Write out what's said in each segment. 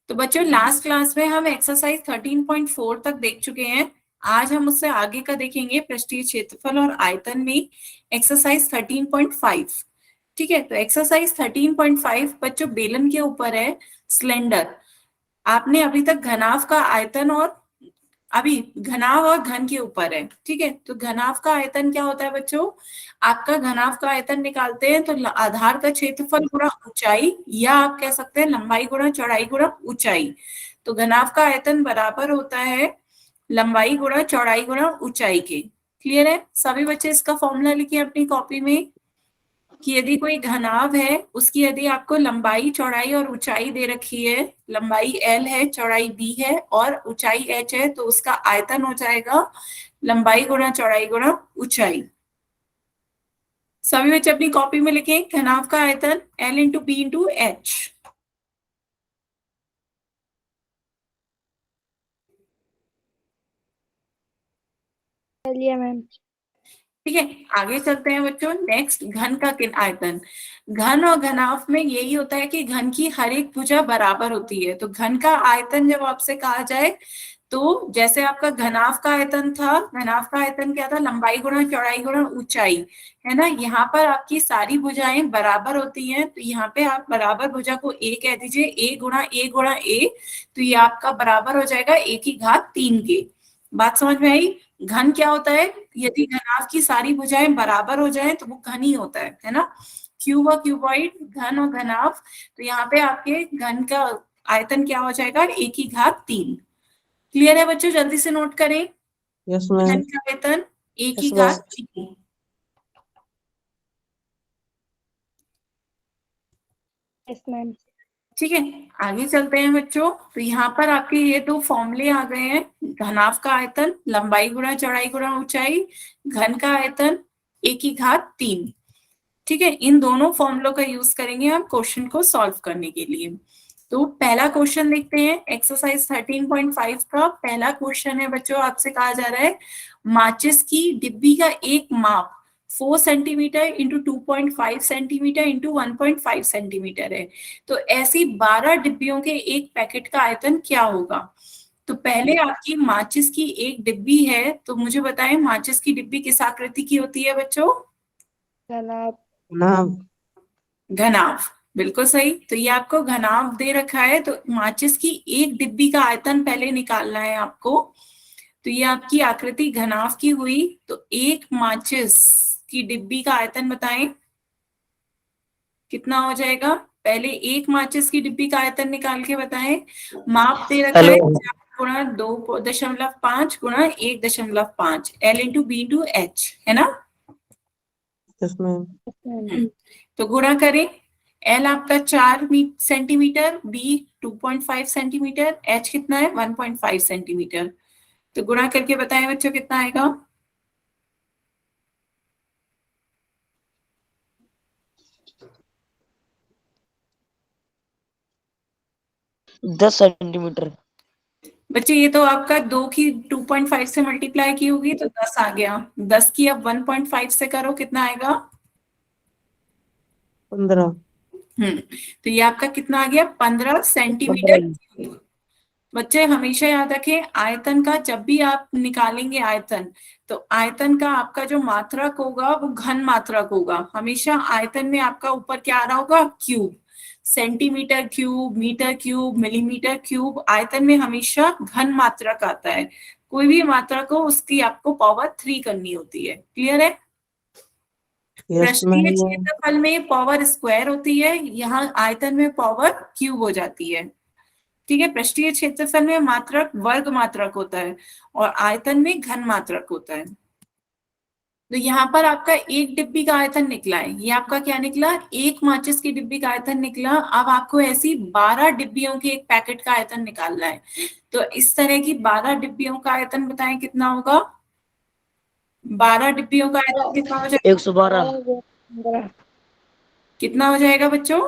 तो बच्चों last class में हम एक्सरसाइज 13.4 तक देख चुके हैं। आज हम उससे आगे का देखेंगे, पृष्ठीय क्षेत्रफल और आयतन में एक्सरसाइज 13.5। ठीक है, तो एक्सरसाइज 13.5 बच्चों बेलन के ऊपर है, सिलेंडर। आपने अभी तक घनाभ का आयतन और अभी घनाभ और घन के ऊपर है। ठीक है, तो घनाभ का आयतन क्या होता है बच्चों? आपका घनाभ का आयतन निकालते हैं तो आधार का क्षेत्रफल गुणा ऊंचाई, या आप कह सकते हैं लंबाई गुणा चौड़ाई गुणा ऊंचाई। तो घनाभ का आयतन बराबर होता है लंबाई गुणा चौड़ाई गुणा ऊंचाई के। क्लियर है? सभी बच्चे इसका फॉर्मूला लिखिए अपनी कॉपी में कि यदि कोई घनाभ है, उसकी यदि आपको लंबाई चौड़ाई और ऊंचाई दे रखी है, लंबाई L है, चौड़ाई B है और ऊंचाई H है, तो उसका आयतन हो जाएगा लंबाई गुणा चौड़ाई गुणा ऊंचाई। सभी बच्चे अपनी कॉपी में लिखें घनाभ का आयतन L into B into H. चलिए मैम। ठीक है, आगे चलते हैं बच्चों। नेक्स्ट, घन का आयतन। घन और घनाभ में यही होता है कि घन की हर एक भुजा बराबर होती है। तो घन का आयतन जब आपसे कहा जाए, तो जैसे आपका घनाभ का आयतन था, घनाभ का आयतन क्या था? लंबाई गुणा चौड़ाई गुणा ऊंचाई, है ना। यहाँ पर आपकी सारी भुजाएं बराबर होती हैं, तो यहाँ पे आप बराबर भुजा को ए कह दीजिए, ए गुणा ए, तो ये आपका बराबर हो जाएगा ए की घात 3 के। बात समझ में आई? घन क्या होता है? यदि घनाभ की सारी भुजाएं बराबर हो जाए तो वो घन ही होता है ना। क्यूब और क्यूबॉइड, घन और घनाभ। तो यहाँ पे आपके घन का आयतन क्या हो जाएगा? ए की घात 3। क्लियर है बच्चों? जल्दी से नोट करें। Yes ma'am. घन का आयतन ए की यस मैम। घात 3। Yes ma'am. ठीक है, आगे चलते हैं बच्चों। तो यहाँ पर आपके ये दो फॉर्मूले आ गए हैं। घनाभ का आयतन लंबाई गुणा चौड़ाई गुणा ऊंचाई, घन का आयतन ए की घात 3। ठीक है, इन दोनों फॉर्मूलों का यूज करेंगे हम क्वेश्चन को सॉल्व करने के लिए। तो पहला क्वेश्चन देखते हैं, एक्सरसाइज 13.5 का पहला क्वेश्चन है बच्चों। आपसे कहा जा रहा है माचिस की डिब्बी का एक माप 4 centimetre into 2.5 centimetre into 1.5 centimetre है। तो ऐसी 12 डिब्बियों के एक पैकेट का आयतन क्या होगा? तो पहले आपकी माचिस की एक डिब्बी है, तो मुझे बताएं माचिस की डिब्बी किस आकृति की होती है बच्चों? घनाभ। नाम। घनाभ, बिल्कुल सही। तो ये आपको घनाभ दे रखा है, तो माचिस की एक डिब्बी का आयतन पहले निकालना है आपको। तो ये आपकी आकृति घनाभ की हुई। तो एक माचिस की डिब्बी का आयतन बताएं कितना हो जाएगा? पहले एक माचिस की डिब्बी का आयतन निकाल के बताएं। माप दे रखा है 4 गुणा 2.5 गुणा 1.5 L into B into H, है ना। Yes ma'am. तो गुणा करें। एल आपका 4 सेंटीमीटर, बी 2.5 सेंटीमीटर, एच कितना है? 1.5 सेंटीमीटर। तो गुणा करके बताएं बच्चों कितना आएगा? 10 सेंटीमीटर। बच्चे ये तो आपका 2 की 2.5 से मल्टीप्लाई की होगी तो 10 आ गया। 10 की अब 1.5 से करो, कितना आएगा? 15। तो ये आपका कितना आ गया? 15 सेंटीमीटर क्यूब। बच्चे हमेशा याद रखें, आयतन का जब भी आप निकालेंगे आयतन, तो आयतन का आपका जो मात्रक होगा वो घन मात्रक होगा। हमेशा आयतन में आपका ऊपर क्या आ रहा होगा? Cube. Centimetre cube, metre cube, millimetre cube, आयतन में हमेशा घन मात्रक आता है। कोई भी मात्रक हो उसकी आपको पावर 3 करनी होती है। क्लियर है? यस पृष्ठीय मैम। क्षेत्रफल में पावर स्क्वायर होती है, यहाँ आयतन में पावर क्यूब हो जाती है। ठीक है, पृष्ठीय क्षेत्रफल में मात्रक वर्ग मात्रक होता है और आयतन में घन मात्रक होता है। तो यहाँ पर आपका एक डिब्बी का आयतन निकला है। ये आपका क्या निकला? एक माचिस की डिब्बी का आयतन निकला। अब आपको ऐसी 12 डिब्बियों के एक पैकेट का आयतन निकालना है। तो इस तरह की 12 डिब्बियों का आयतन बताएं कितना होगा? 12 डिब्बियों का आयतन कितना हो जाएगा? 112। कितना हो जाएगा बच्चों?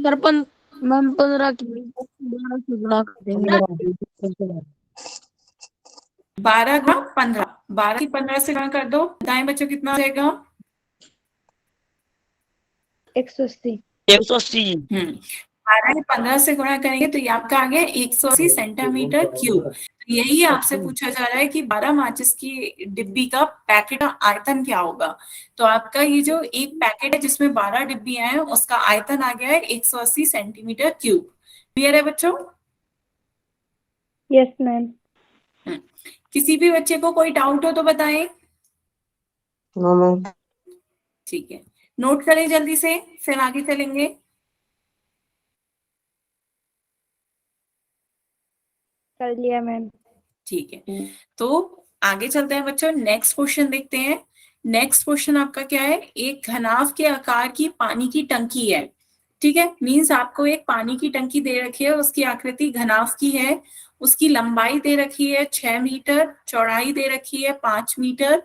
सरपंच मैम 15 की 12 से गुणा कर देंगे। 12 गुणा 15, 12 की 15 से गुणा कर दो, बताएं बच्चों कितना हो जाएगा? 180। 180। 12 या 15 से गुणा करेंगे तो ये आपका आ गया 180 सेंटीमीटर क्यूब। तो यही आपसे पूछा जा रहा है कि 12 माचिस की डिब्बी का पैकेट का आयतन क्या होगा। तो आपका ये जो एक पैकेट है जिसमें 12 डिब्बियां हैं उसका आयतन आ गया है 180 सेंटीमीटर क्यूब। क्लियर है बच्चों? Yes ma'am. किसी भी बच्चे को कोई डाउट हो तो बताएं। No ma'am. ठीक है, नोट करें जल्दी से, फिर आगे चलेंगे। कर लिया मैम। ठीक है, तो आगे चलते हैं बच्चों, नेक्स्ट क्वेश्चन देखते हैं। नेक्स्ट क्वेश्चन आपका क्या है, एक घनाभ के आकार की पानी की टंकी है। ठीक है, मींस आपको एक पानी की टंकी दे रखी है, उसकी आकृति घनाभ की है, उसकी लंबाई दे रखी है 6 मीटर, चौड़ाई दे रखी है 5 मीटर,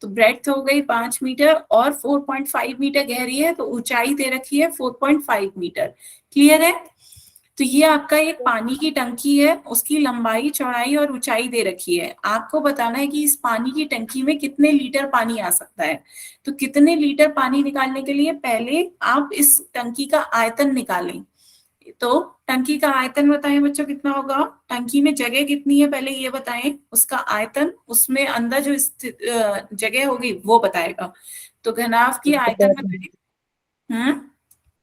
तो ब्रेड्थ हो गई 5 मीटर, और 4.5 मीटर गहरी है, तो ऊंचाई दे रखी है 4.5 मीटर। क्लियर है? तो ये आपका एक पानी की टंकी है, उसकी लंबाई, चौड़ाई और ऊंचाई दे रखी है। आपको बताना है कि इस पानी की टंकी में कितने लीटर पानी आ सकता है। तो कितने लीटर पानी निकालने के लिए पहले आप इस टंकी का आयतन निकालें। तो टंकी का आयतन बताएं बच्चों कितना होगा, टंकी में जगह कितनी है पहले ये बताएं, उसका आयतन, उसमें अंदर जो जगह होगी वो बताएगा। तो घनाभ की आयतन बताएं।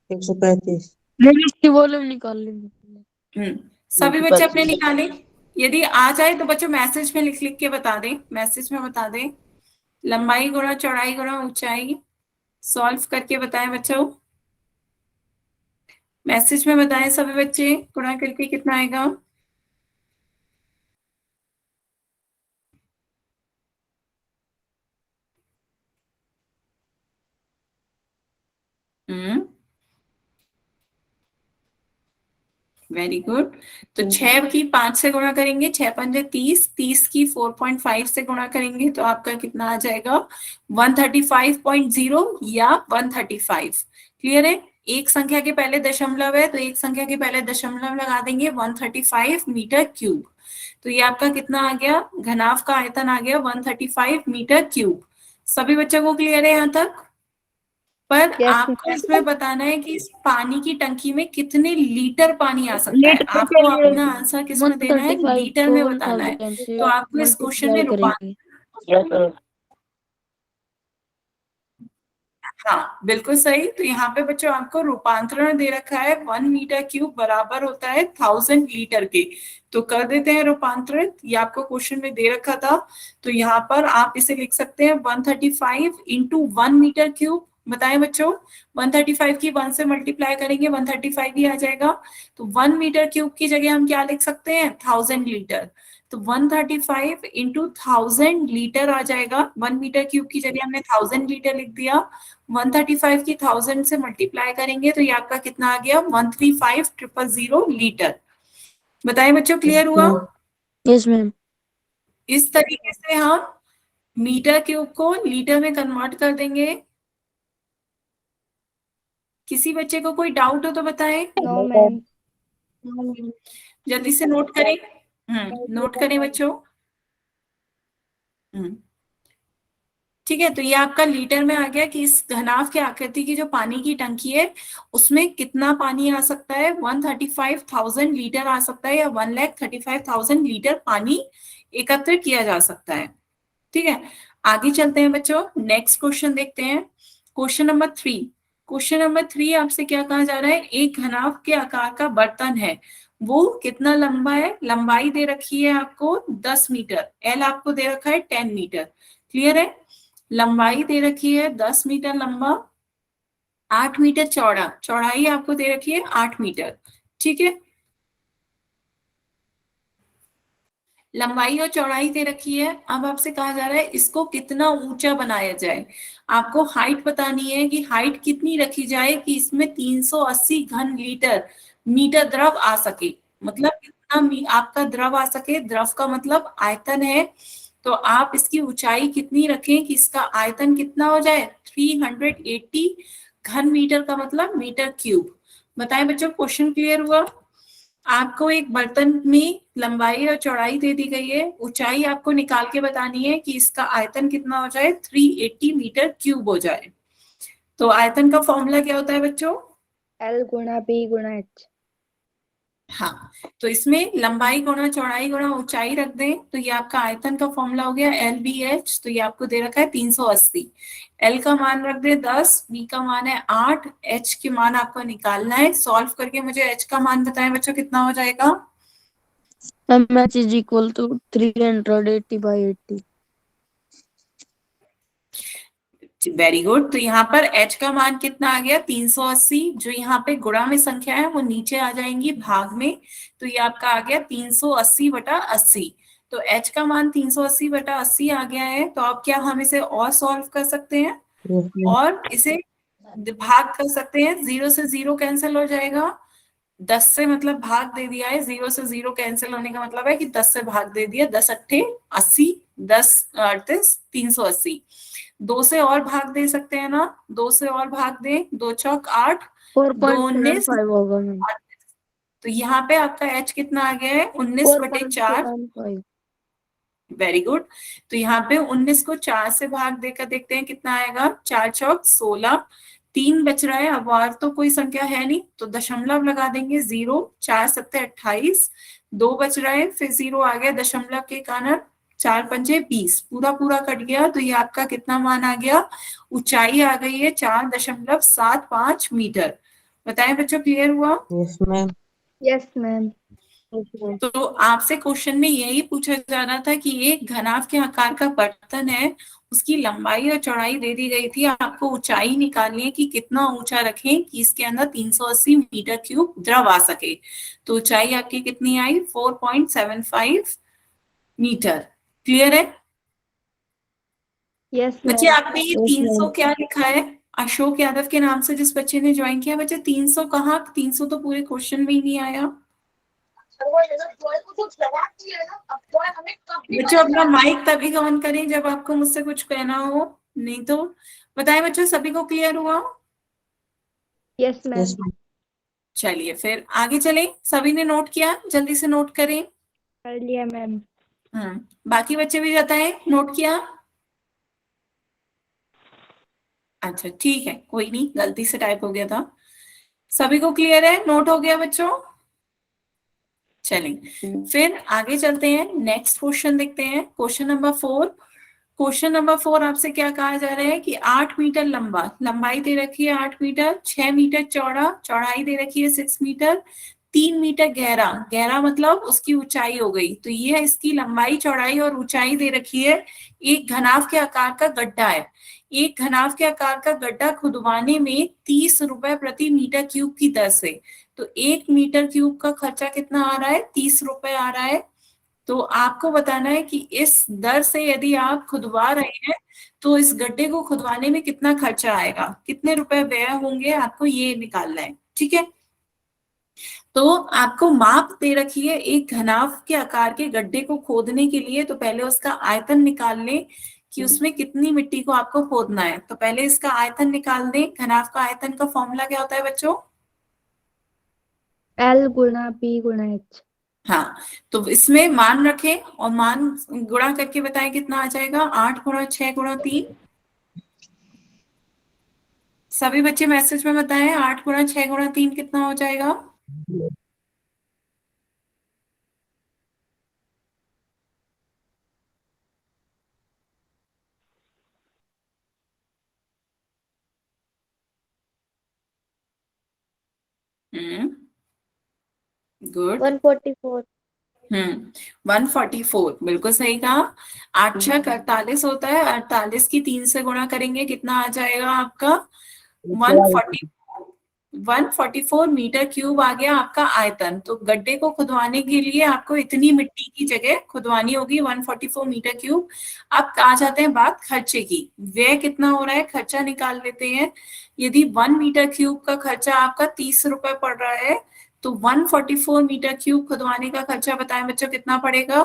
135। मैम इसकी वॉल्यूम निकाल लेंगे। सभी बच्चे अपने निकालें। यदि आ जाए तो बच्चों मैसेज में लिख लिख के बता दें, मैसेज में बता दें। लंबाई गुणा चौड़ाई गुणा ऊंचाई सॉल्व करके बताएं बच्चों, मैसेज में बताएं सभी बच्चे, गुणा करके कितना आएगा। Very good. तो 6 की 5 से गुणा करेंगे, 6 पंजे 30, 30 की 4.5 से गुणा करेंगे तो आपका कितना आ जाएगा 135.0 या 135। क्लियर है? एक संख्या के पहले दशमलव है तो एक संख्या के पहले दशमलव लगा देंगे, 135 मीटर क्यूब। तो ये आपका कितना आ गया, घनाभ का आयतन आ गया 135 मीटर क्यूब। सभी बच्चों को क्लियर है यहाँ तक? पर Yes, आपको इसमें बताना है कि इस पानी की टंकी में कितने लीटर पानी आ सकता है। आपको अपना आंसर किस में देना है, 135 लीटर को में बताना है। 1000 से तो आपको इस क्वेश्चन में मल्टीप्लाई करेंगे। हाँ बिल्कुल सही। तो यहाँ पे बच्चों आपको रूपांतरण दे रखा है, 1 मीटर क्यूब बराबर होता है 1000 लीटर के। तो कर देते हैं रूपांतरित, ये आपको क्वेश्चन में दे रखा था। तो यहाँ पर आप इसे लिख सकते हैं 135 इंटू 1 मीटर क्यूब। बताएं बच्चों, 135 की 1 से मल्टीप्लाई करेंगे 135 ही आ जाएगा। तो 1 मीटर क्यूब की जगह हम क्या लिख सकते हैं, 1000 लीटर। तो 135 इंटू 1000 लीटर आ जाएगा। 1 मीटर क्यूब की जगह हमने 1000 लीटर लिख दिया। 135 की 1000 से मल्टीप्लाई करेंगे तो ये आपका कितना आ गया 135,000 लीटर। बताएं बच्चों, क्लियर हुआ? Yes ma'am. इस तरीके से हम मीटर क्यूब को लीटर में कन्वर्ट कर देंगे। किसी बच्चे को कोई डाउट हो तो बताएं, नो मैम। जल्दी से नोट करें। नोट करें बच्चों। ठीक है, तो ये आपका लीटर में आ गया कि इस घनाभ की आकृति की जो पानी की टंकी है उसमें कितना पानी आ सकता है, 135,000 लीटर आ सकता है, या 1,35,000 लीटर पानी एकत्र किया जा सकता है। ठीक है, आगे चलते हैं बच्चों, नेक्स्ट क्वेश्चन देखते हैं। Question number 3। क्वेश्चन नंबर 3 आपसे क्या कहा जा रहा है, एक घनाभ के आकार का बर्तन है, वो कितना लंबा है। लंबाई दे रखी है आपको 10 मीटर, एल आपको दे रखा है 10 मीटर। क्लियर है? लंबाई दे रखी है 10 मीटर लंबा, 8 मीटर चौड़ा, चौड़ाई आपको दे रखी है 8 मीटर। ठीक है, लंबाई और चौड़ाई दे रखी है। अब आपसे कहा जा रहा है इसको कितना ऊंचा बनाया जाए। आपको हाइट बतानी है कि हाइट कितनी रखी जाए कि इसमें 380 घन लीटर मीटर द्रव आ सके। मतलब कितना आपका द्रव आ सके, द्रव का मतलब आयतन है। तो आप इसकी ऊंचाई कितनी रखें कि इसका आयतन कितना हो जाए, 380 घन मीटर का मतलब मीटर क्यूब। बताएं बच्चों, क्वेश्चन क्लियर हुआ? आपको एक बर्तन में लंबाई और चौड़ाई दे दी गई है, ऊंचाई आपको निकाल के बतानी है कि इसका आयतन कितना हो जाए, 380 मीटर क्यूब हो जाए। तो आयतन का फॉर्मूला क्या होता है बच्चों, L गुणा B गुणा H। हाँ, तो इसमें लंबाई गुणा चौड़ाई गुणा ऊंचाई रख दें तो ये आपका आयतन का फॉर्मूला हो गया LBH। तो ये आपको दे रखा है 380। L का मान रख दे 10, B का मान है 8, H के मान आपको निकालना है। सॉल्व करके मुझे H का मान बताएं बच्चों कितना हो जाएगा। H is equal to 380/80. Very good. तो यहाँ पर H का मान कितना आ गया 380। जो यहाँ पे गुणा में संख्या है वो नीचे आ जाएंगी भाग में। तो ये आपका आ गया 380/80। तो H का मान 380/80 आ गया है। तो अब क्या हम इसे और सॉल्व कर सकते हैं Yes, ma'am. और इसे भाग कर सकते हैं। 0 से 0 कैंसिल हो जाएगा, 10 से मतलब भाग दे दिया है, 0 से 0 कैंसिल होने का मतलब है कि 10 से भाग दे दिया। 10 अट्ठे 80, 10 38 380। 2 से और भाग दे सकते हैं ना, 2 से और भाग दे, 2 चौक 8, 2 19। 4.75 होगा मैम। तो यहाँ पे आपका H कितना आ गया है 19/4। 4.75। Very good. तो यहाँ पे 19 को 4 से भाग देकर देखते हैं कितना आएगा। 4 चौक 16, 3 बच रहा है। अब और तो कोई संख्या है नहीं तो दशमलव लगा देंगे 0, 4 सत्ते 28, 2 बच रहा है फिर 0 आ गया दशमलव के कारण, 4 पंजे 20, पूरा पूरा कट गया। तो ये आपका कितना मान आ गया, ऊंचाई आ गई है 4.75 मीटर। बताएं बच्चों, क्लियर हुआ। Yes, ma'am. Yes, ma'am. तो आपसे क्वेश्चन में यही पूछा जा रहा था कि एक घनाभ के आकार का बर्तन है, उसकी लंबाई और चौड़ाई दे दी गई थी, आपको ऊंचाई निकालनी है कि कितना ऊंचा रखें कि इसके अंदर 380 मीटर क्यूब द्रव आ सके। तो ऊंचाई आपकी कितनी आई 4.75 मीटर। क्लियर है Yes, बच्चे। ma'am. आपने ये 300 क्या लिखा है, अशोक यादव के नाम से जिस बच्चे ने ज्वाइन किया। बच्चे 300 कहाँ, 300 तो पूरे क्वेश्चन में ही नहीं आया। बच्चों अपना माइक तभी ऑन करें जब आपको मुझसे कुछ कहना हो, नहीं तो। बताएं बच्चों, सभी को क्लियर हुआ। Yes, ma'am. Yes, ma'am. चलिए फिर आगे चलें। सभी ने नोट किया, जल्दी से नोट करें। कर लिया मैम। बाकी बच्चे भी बताएं नोट किया। अच्छा ठीक है, कोई नहीं, गलती से टाइप हो गया था। सभी को क्लियर है, नोट हो गया बच्चों। चलिए फिर आगे चलते हैं, नेक्स्ट क्वेश्चन देखते हैं। Question number 4। क्वेश्चन नंबर 4 आपसे क्या कहा जा रहा है कि 8 मीटर लंबा, लंबाई दे रखी है 8 मीटर, 6 मीटर चौड़ा, चौड़ाई दे रखी है 6 मीटर, 3 मीटर गहरा, गहरा मतलब उसकी ऊंचाई हो गई। तो ये है इसकी लंबाई चौड़ाई और ऊंचाई दे रखी है। एक घनाभ के आकार का गड्ढा है। एक घनाभ के आकार का गड्ढा खुदवाने में 30 रुपए प्रति मीटर क्यूब की दर से। तो 1 मीटर क्यूब का खर्चा कितना आ रहा है, 30 रुपए आ रहा है। तो आपको बताना है कि इस दर से यदि आप खुदवा रहे हैं तो इस गड्ढे को खुदवाने में कितना खर्चा आएगा, कितने रुपए व्यय होंगे, आपको ये निकालना है। ठीक है, तो आपको माप दे रखी है एक घनाभ के आकार के गड्ढे को खोदने के लिए। तो पहले उसका आयतन निकाल लें कि उसमें कितनी मिट्टी को आपको खोदना है। तो पहले इसका आयतन निकाल दें। घनाभ का आयतन का फॉर्मूला क्या होता है बच्चों। L गुणा P गुणा H। हाँ, तो इसमें मान रखें और मान गुणा करके बताएं कितना आ जाएगा। 8 गुणा 6 गुणा 3। सभी बच्चे मैसेज में बताएं 8 गुणा 6 गुणा 3 कितना हो जाएगा। गुड। 144। 144 बिल्कुल सही कहा। 8 छक 48 होता है, 48 की 3 से गुणा करेंगे कितना आ जाएगा आपका 144 मीटर क्यूब आ गया आपका आयतन। तो गड्ढे को खुदवाने के लिए आपको इतनी मिट्टी की जगह खुदवानी होगी 144 मीटर क्यूब। अब कहा जाते हैं बात खर्चे की, व्यय कितना हो रहा है, खर्चा निकाल लेते हैं। यदि 1 मीटर क्यूब का खर्चा आपका 30 रुपए पड़ रहा है तो 144 मीटर क्यूब खुदवाने का खर्चा बताएं बच्चों कितना पड़ेगा।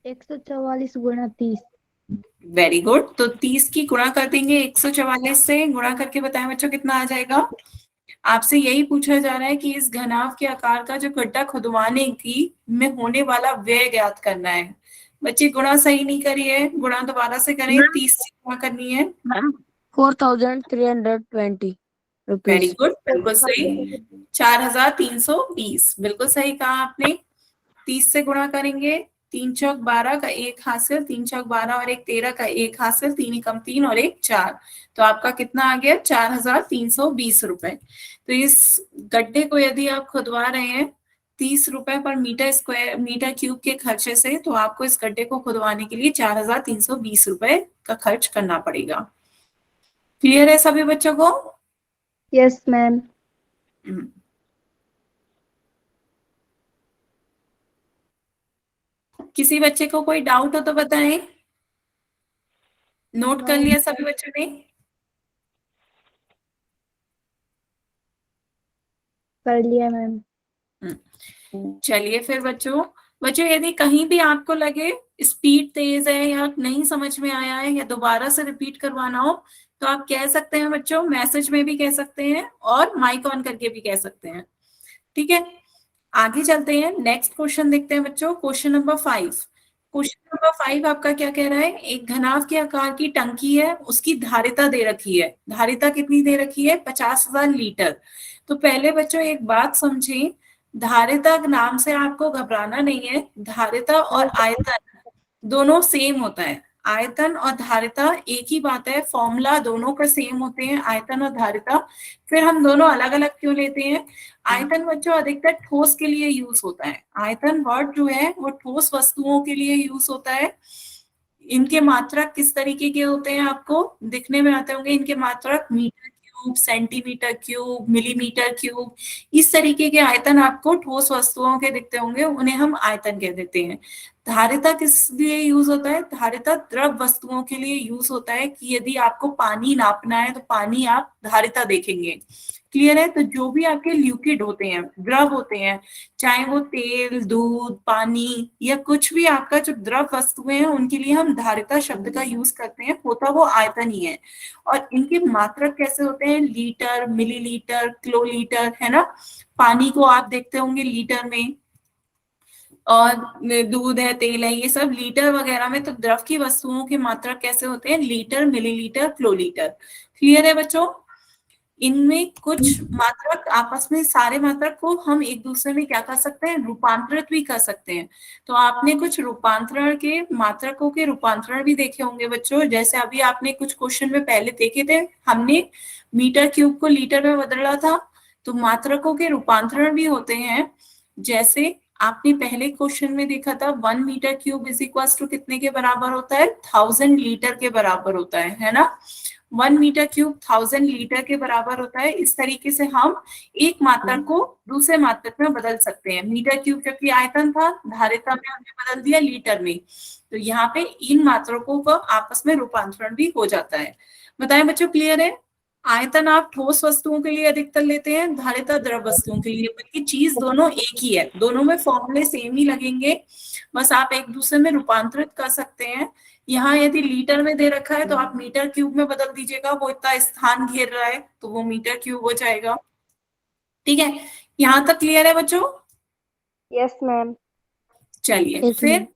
144 गुणा 30। Very good. तो 30 की गुणा कर देंगे 144 से, गुणा करके बताएं बच्चों कितना आ जाएगा। आपसे यही पूछा जा रहा है कि इस घनाभ के आकार का जो गड्ढा खुदवाने की में होने वाला व्यय ज्ञात करना है। बच्चे गुणा सही नहीं करी है, गुणा दोबारा से करें। 30 से गुणा करनी है। 4320। Very rupees. गुड, बिल्कुल सही। 4320, बिल्कुल सही कहा आपने। 30 से गुणा करेंगे, 3 चौक 12 का 1 हासिल, 3 चौक 12 और 1 13 का 1 हासिल, 3 एकम 3 और 1 4। तो आपका कितना आ गया? 4320 रुपए। तो इस गड्ढे को यदि आप खुदवा रहे हैं 30 रुपए पर मीटर स्क्वायर, मीटर क्यूब के खर्चे से, तो आपको इस गड्ढे को खुदवाने के लिए 4320 रुपए का खर्च करना पड़ेगा। क्लियर है सभी बच्चों को? Yes ma'am. किसी बच्चे को कोई डाउट हो तो बताएं। नोट कर लिया सभी बच्चों ने? कर लिया मैम। चलिए फिर बच्चों, यदि कहीं भी आपको लगे स्पीड तेज है या नहीं समझ में आया है या दोबारा से रिपीट करवाना हो, तो आप कह सकते हैं बच्चों, मैसेज में भी कह सकते हैं और माइक ऑन करके भी कह सकते हैं। ठीक है, आगे चलते हैं, नेक्स्ट क्वेश्चन देखते हैं बच्चों। Question number 5। क्वेश्चन नंबर 5 आपका क्या कह रहा है? एक घनाभ के आकार की टंकी है, उसकी धारिता दे रखी है। धारिता कितनी दे रखी है? 50,000 लीटर। तो पहले बच्चों एक बात समझें, धारिता नाम से आपको घबराना नहीं है। धारिता और आयतन दोनों सेम होता है। आयतन और धारिता एक ही बात है, फॉर्मूला दोनों का सेम होते हैं, आयतन और धारिता। फिर हम दोनों अलग अलग क्यों लेते हैं? आयतन बच्चों अधिकतर ठोस के लिए यूज होता है। आयतन वर्ड जो है वो ठोस वस्तुओं के लिए यूज होता है। इनके मात्रक किस तरीके के होते हैं? आपको दिखने में आते होंगे इनके मात्रक, metre cube, centimetre cube, millimetre cube. इस तरीके के आयतन आपको ठोस वस्तुओं के दिखते होंगे, उन्हें हम आयतन कह देते हैं। धारिता किस लिए यूज होता है? धारिता द्रव वस्तुओं के लिए यूज होता है कि यदि आपको पानी नापना है तो पानी आप धारिता देखेंगे। क्लियर है? तो जो भी आपके लिक्विड होते हैं, द्रव होते हैं, चाहे वो तेल, दूध, पानी या कुछ भी आपका जो द्रव वस्तुएं हैं, उनके लिए हम धारिता शब्द का यूज करते हैं, होता वो आयतन ही है। और इनके मात्रक कैसे होते हैं? लीटर, मिलीलीटर, किलोलीटर, है ना। पानी को आप देखते होंगे लीटर में, और दूध है, तेल है, ये सब लीटर वगैरह में। तो द्रव की वस्तुओं के मात्रक कैसे होते हैं? Litre, millilitre, kilolitre. क्लियर है बच्चों? इनमें कुछ मात्रक आपस में, सारे मात्रक को हम एक दूसरे में क्या कर सकते हैं? रूपांतरित भी कर सकते हैं। तो आपने कुछ रूपांतरण के, मात्रकों के रूपांतरण भी देखे होंगे बच्चों। जैसे अभी आपने कुछ क्वेश्चन में पहले देखे थे, हमने मीटर क्यूब को लीटर में बदला था। तो मात्रकों के रूपांतरण भी होते हैं। जैसे आपने पहले क्वेश्चन में देखा था 1 metre cube is equal to कितने के बराबर होता है? 1000 लीटर के बराबर होता है ना। 1 मीटर क्यूब 1000 लीटर के बराबर होता है। इस तरीके से हम एक मात्रक को दूसरे मात्रक में बदल सकते हैं। मीटर क्यूब जबकि आयतन था, धारिता में हमने बदल दिया लीटर में। तो यहाँ पे इन मात्रकों का आपस में रूपांतरण भी हो जाता है। बताएं बच्चों, क्लियर है? आयतन आप ठोस वस्तुओं के लिए अधिकतर लेते हैं, धारिता द्रव वस्तुओं के लिए। बल्कि चीज दोनों एक ही है, दोनों में फॉर्मूले सेम ही लगेंगे, बस आप एक दूसरे में रूपांतरित कर सकते हैं। यहाँ यदि लीटर में दे रखा है तो आप मीटर क्यूब में बदल दीजिएगा, वो इतना स्थान घेर रहा है तो वो मीटर क्यूब हो जाएगा। ठीक है, यहाँ तक क्लियर है बच्चों? Yes ma'am. चलिए फिर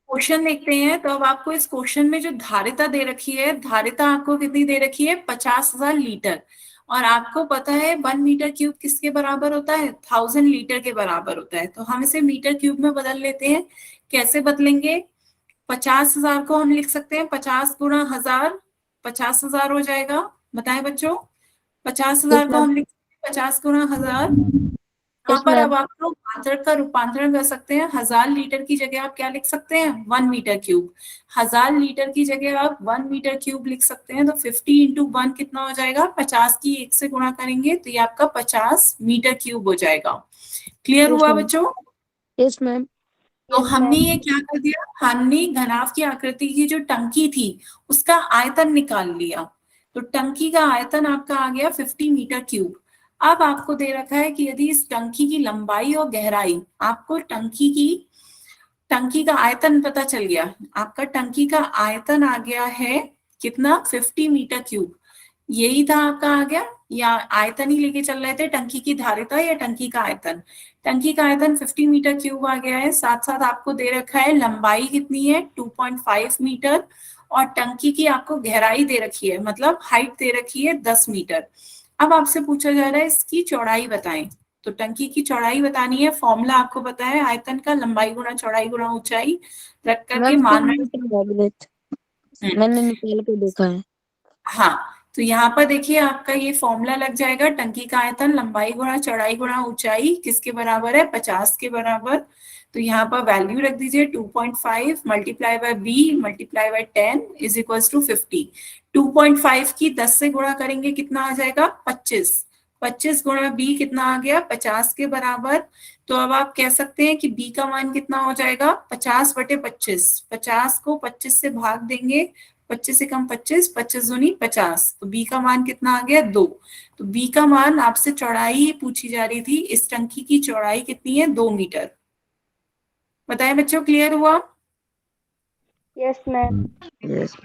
क्वेश्चन देखते हैं। तो अब आपको इस क्वेश्चन में जो धारिता दे रखी है, धारिता आपको कितनी दे रखी है? 50,000 लीटर। और आपको पता है 1 मीटर क्यूब किसके बराबर होता है? 1000 लीटर के बराबर होता है। तो हम इसे मीटर क्यूब में बदल लेते हैं। कैसे बदलेंगे? 50,000 को हम लिख सकते हैं 50 गुणा 1000, 50,000 हो जाएगा। बताएं बच्चों, 50,000 को हम लिख सकते हैं 50 गुणा 1000। यहाँ पर अब आप लोग मात्रक का रूपांतरण कर सकते हैं। 1000 लीटर की जगह आप क्या लिख सकते हैं? 1 मीटर क्यूब। 1000 लीटर की जगह आप 1 मीटर क्यूब लिख सकते हैं। तो 50 इंटू 1 कितना हो जाएगा? 50 की 1 से गुणा करेंगे तो ये आपका 50 मीटर क्यूब हो जाएगा। क्लियर हुआ बच्चों? Yes ma'am. तो हमने ये क्या कर दिया, हमने घनाभ की आकृति की जो टंकी थी उसका आयतन निकाल लिया। तो टंकी का आयतन आपका आ गया 50 मीटर क्यूब। अब आपको दे रखा है कि यदि इस टंकी की लंबाई और गहराई, आपको टंकी का आयतन पता चल गया। आपका टंकी का आयतन आ गया है कितना? 50 मीटर क्यूब। यही था आपका आ गया, या आयतन ही लेके चल रहे थे, टंकी की धारिता या टंकी का आयतन? टंकी का आयतन 50 मीटर क्यूब आ गया है। साथ साथ आपको दे रखा है लंबाई कितनी है? 2.5 मीटर। और टंकी की आपको गहराई दे रखी है, मतलब हाइट दे रखी है 10 मीटर। अब आपसे पूछा जा रहा है इसकी चौड़ाई बताएं। तो टंकी की चौड़ाई बतानी है, फॉर्मूला आपको पता है, आयतन का लंबाई गुणा चौड़ाई गुणा ऊंचाई रख करके मैम मान 2 मीटर है विलेज, हम्म, मैंने निकाल के देखा है। हाँ, तो यहाँ पर देखिए आपका ये फॉर्मूला लग जाएगा, टंकी का आयतन लंबाई गुणा चौड़ाई गुणा ऊंचाई किसके बराबर है, 50 के बराबर। तो यहाँ पर वैल्यू रख दीजिए 2.5 multiply by B multiply by 10 is equal to 50। 2.5 की 10 से गुणा करेंगे कितना आ जाएगा, 25। 25 गुणा बी कितना आ गया, 50 के बराबर। तो अब आप कह सकते हैं कि बी का मान कितना हो जाएगा, 50/25। 50 को 25 से भाग देंगे, 25 से कम 25, 25 दूनी 50, तो बी का मान कितना आ गया, 2। तो बी का मान, आपसे चौड़ाई पूछी जा रही थी, इस टंकी की चौड़ाई कितनी है, 2 मीटर। बताएं बच्चों, क्लियर हुआ? Yes ma'am. यस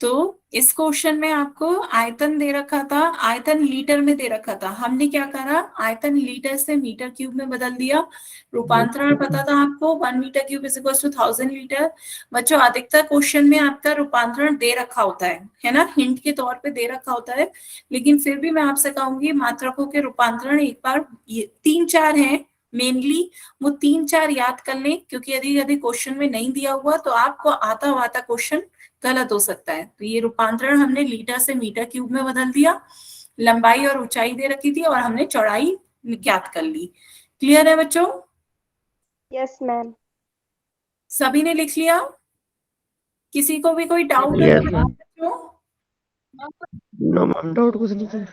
तो इस क्वेश्चन में आपको आयतन दे रखा था, आयतन लीटर में दे रखा था, हमने क्या करा, आयतन लीटर से मीटर क्यूब में बदल दिया। रूपांतरण पता था आपको, 1 metre cube is equal to 1000 litre. बच्चों अधिकतर क्वेश्चन में आपका रूपांतरण दे रखा होता है ना, हिंट के तौर पे दे रखा होता है, लेकिन फिर भी मैं आपसे कहूंगी मात्रकों के रूपांतरण एक बार, ये 3-4 हैं मेनली, वो 3-4 याद कर लें, क्योंकि यदि क्वेश्चन में नहीं दिया हुआ तो आपको आता हुआ क्वेश्चन गलत हो सकता है। तो ये रूपांतरण हमने लीटर से मीटर क्यूब में बदल दिया, लंबाई और ऊंचाई दे रखी थी और हमने चौड़ाई ज्ञात कर ली। क्लियर है बच्चों? Yes ma'am. सभी ने लिख लिया? किसी को भी कोई डाउट है Yes, तो बता ma'am. सकते हो? नो मैम, डाउट कुछ नहीं है।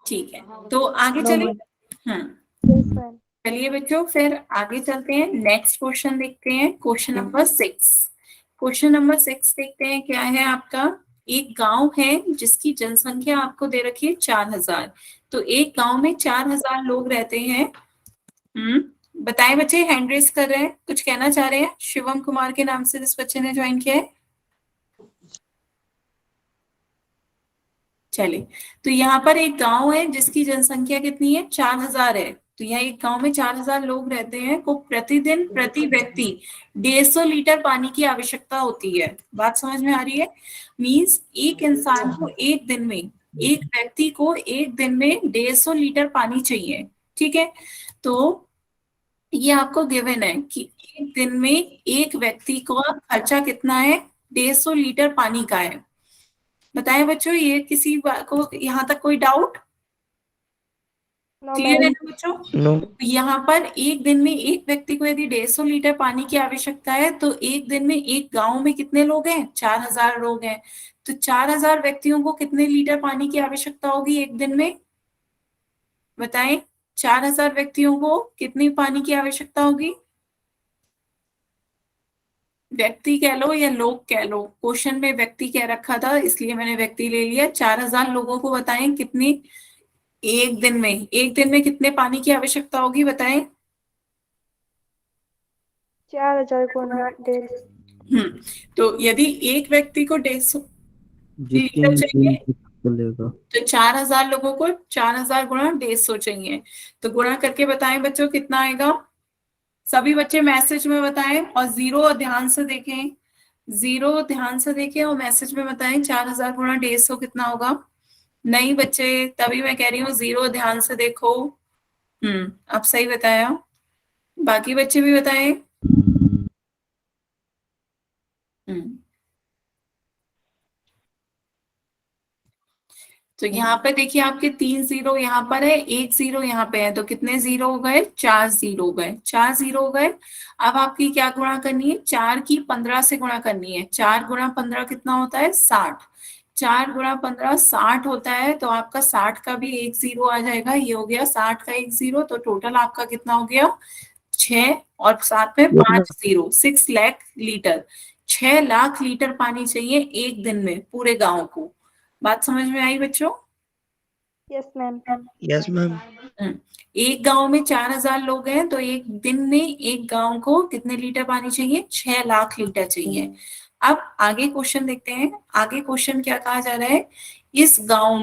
ठीक है, तो आगे No, चलिए। ma'am. Yes ma'am. चलिए बच्चों, फिर आगे चलते हैं, नेक्स्ट क्वेश्चन देखते हैं, क्वेश्चन नंबर 6। क्वेश्चन नंबर 6 देखते हैं क्या है आपका। एक गांव है जिसकी जनसंख्या आपको दे रखी है 4000। तो एक गांव में 4000 लोग रहते हैं। बताएं बच्चे, हैंड रेस कर रहे हैं, कुछ कहना चाह रहे हैं, शिवम कुमार के नाम से जिस बच्चे ने ज्वाइन किया है। चलिए, तो यहाँ पर एक गांव है जिसकी जनसंख्या कितनी है, 4000 है। तो यहाँ एक गांव में 4000 लोग रहते हैं, को प्रतिदिन प्रति व्यक्ति 150 लीटर पानी की आवश्यकता होती है। बात समझ में आ रही है? मीन्स एक इंसान को एक दिन में, एक व्यक्ति को एक दिन में 150 लीटर पानी चाहिए। ठीक है, तो ये आपको गिवन है कि एक दिन में एक व्यक्ति को खर्चा कितना है, 150 लीटर पानी का है। बताएं बच्चों, ये किसी को यहाँ तक कोई डाउट? नो क्लियर है मैम। ना बच्चों? नो तो यहाँ पर एक दिन में एक व्यक्ति को यदि 150 लीटर पानी की आवश्यकता है, तो एक दिन में एक गांव में कितने लोग हैं, 4000 लोग हैं। तो 4000 व्यक्तियों को कितने लीटर पानी की आवश्यकता होगी एक दिन में? बताएं, 4000 व्यक्तियों को कितनी पानी की आवश्यकता होगी? व्यक्ति कह लो या लोग कह लो, क्वेश्चन में व्यक्ति कह रखा था इसलिए मैंने व्यक्ति ले लिया। 4000 लोगों को बताएं कितनी, एक दिन में कितने पानी की आवश्यकता होगी, बताएं। 4000 गुना 150। तो यदि एक व्यक्ति को 150 जितनी लीटर चाहिए, चलेगा। तो 4000 लोगों को 4000 गुणा 150 चाहिए। तो गुणा करके बताएं बच्चों कितना आएगा। सभी बच्चे मैसेज में बताएं और जीरो ध्यान से देखें, जीरो ध्यान से देखें और मैसेज में बताएं 4000 गुणा 150 कितना होगा। नहीं बच्चे, तभी मैं कह रही हूँ जीरो ध्यान से देखो। आप सही बताया, बाकी बच्चे भी बताएं। तो यहाँ पे देखिए आपके 3 जीरो यहाँ पर है, 1 जीरो यहाँ पे है, तो कितने जीरो हो गए, 4 जीरो हो गए, 4 जीरो हो गए। अब आपकी क्या गुणा करनी है, 4 की 15 से गुणा करनी है। 4 गुणा 15 कितना होता है, 60। 4 गुणा 15 60 होता है, तो आपका 60 का भी 1 जीरो आ जाएगा, ये हो गया 60 का 1 जीरो। तो टोटल आपका कितना हो गया, 6 और साथ में 5 zero, 6 lakh litre. 6 lakh litre पानी चाहिए एक दिन में पूरे गांव को। बात समझ में आई बच्चों? Yes ma'am. Yes ma'am. एक गांव में 4000 लोग हैं, तो एक दिन में एक गांव को कितने लीटर पानी चाहिए, 6 लाख लीटर चाहिए। अब आगे क्वेश्चन देखते हैं, आगे क्वेश्चन क्या कहा जा रहा है। इस गांव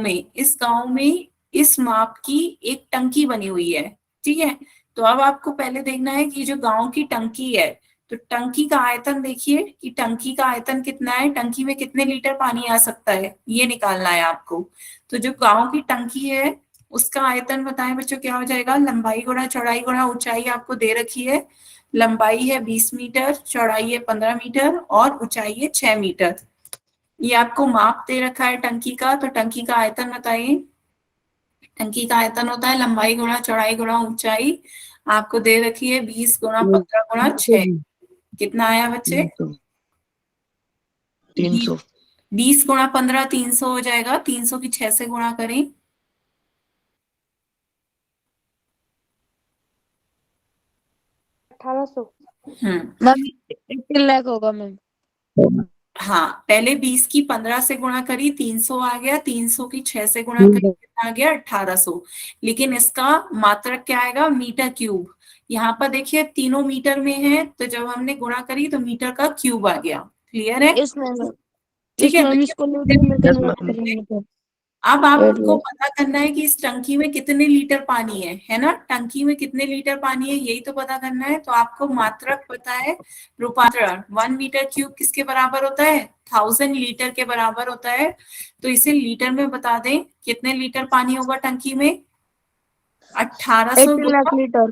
में इस माप की एक टंकी बनी हुई है। ठीक है, तो अब आपको पहले देखना है कि जो गांव की टंकी है, तो टंकी का आयतन देखिए कि टंकी का आयतन कितना है, टंकी में कितने लीटर पानी आ सकता है, ये निकालना है आपको। तो जो गांव की टंकी है उसका आयतन बताएं बच्चों क्या हो जाएगा, लंबाई गुणा चौड़ाई गुणा ऊंचाई आपको दे रखी है। लंबाई है 20 मीटर, चौड़ाई है 15 मीटर और ऊंचाई है 6 मीटर। ये आपको माप दे रखा है टंकी का, तो टंकी का आयतन बताइए। टंकी का आयतन होता है लंबाई गुणा चौड़ाई गुणा ऊंचाई, आपको दे रखी है 20 गुणा 15 गुणा 6। कितना आया बच्चे? 300। 20 गुणा 15 300 हो जाएगा, 300 की 6 से गुणा करें। 1800। हम्म 18 लाख होगा मैम। हाँ, पहले 20 की 15 से गुणा करी 300 आ गया, 300 की 6 से गुणा करी कितना आ गया 1800। लेकिन इसका मात्रक क्या आएगा, मीटर क्यूब। यहाँ पर देखिए तीनों मीटर में है, तो जब हमने गुणा करी तो मीटर का क्यूब आ गया। क्लियर है? Yes ma'am. ठीक यस है, मैम, इसको लीटर में यस कन्वर्ट मैम। करेंगे तो अब एट आपको लाख। पता करना है कि इस टंकी में कितने लीटर पानी है ना, टंकी में कितने लीटर पानी है यही तो पता करना है। तो आपको मात्रक पता है, रूपांतरण 1 मीटर क्यूब किसके बराबर होता है, 1000 लीटर के बराबर होता है। तो इसे लीटर में बता दें, कितने लीटर पानी होगा टंकी में, 1800 18 लाख लीटर।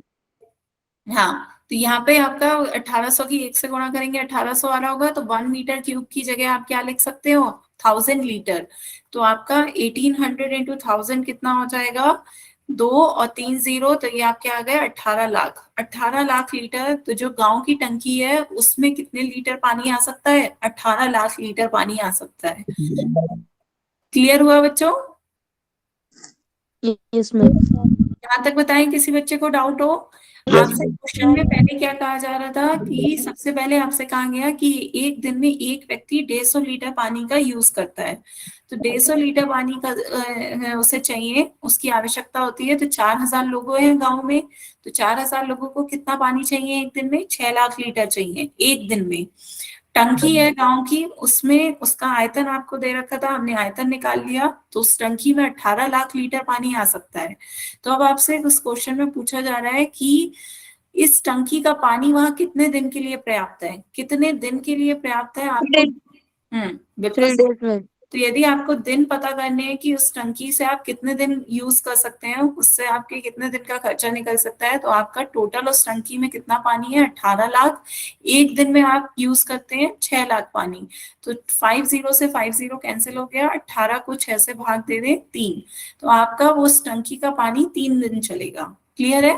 हाँ, तो यहाँ पे आपका 1800 की 1 से गुणा करेंगे 1800 आ रहा होगा, तो 1 मीटर क्यूब की जगह आप क्या लिख सकते हो, 1000 लीटर। तो आपका 1800 इंटू 1000 कितना हो जाएगा, 2 और 3 जीरो, तो ये आपके आ गए 18 लाख। 18 लाख लीटर। तो जो गांव की टंकी है उसमें कितने लीटर पानी आ सकता है, 18 लाख लीटर पानी आ सकता है। क्लियर हुआ बच्चों? Yes ma'am. यहाँ तक बताएं, किसी बच्चे को डाउट हो? यस आपसे मैम। क्वेश्चन में पहले क्या कहा जा रहा था कि सबसे पहले आपसे कहा गया कि एक दिन में एक व्यक्ति 150 लीटर पानी का यूज करता है। तो 150 लीटर पानी का उसे चाहिए, उसकी आवश्यकता होती है। तो 4000 लोग हैं गांव में, तो 4000 लोगों को कितना पानी चाहिए एक दिन में, 6 लाख लीटर चाहिए एक दिन में। टंकी है गांव की, उसमें उसका आयतन आपको दे रखा था, हमने आयतन निकाल लिया, तो उस टंकी में 18 लाख लीटर पानी आ सकता है। तो अब आपसे उस क्वेश्चन में पूछा जा रहा है कि इस टंकी का पानी वहां कितने दिन के लिए पर्याप्त है, कितने दिन के लिए पर्याप्त है आपको। बिल्कुल 3 सही। डेज में। तो यदि आपको दिन पता करने हैं कि उस टंकी से आप कितने दिन यूज कर सकते हैं, उससे आपके कितने दिन का खर्चा निकल सकता है, तो आपका टोटल उस टंकी में कितना पानी है, 18 लाख। एक दिन में आप यूज करते हैं 6 लाख पानी। तो 50 से 50 कैंसिल हो गया, 18 को 6 से भाग दे दें 3, तो आपका वो उस टंकी का पानी 3 दिन चलेगा। क्लियर है?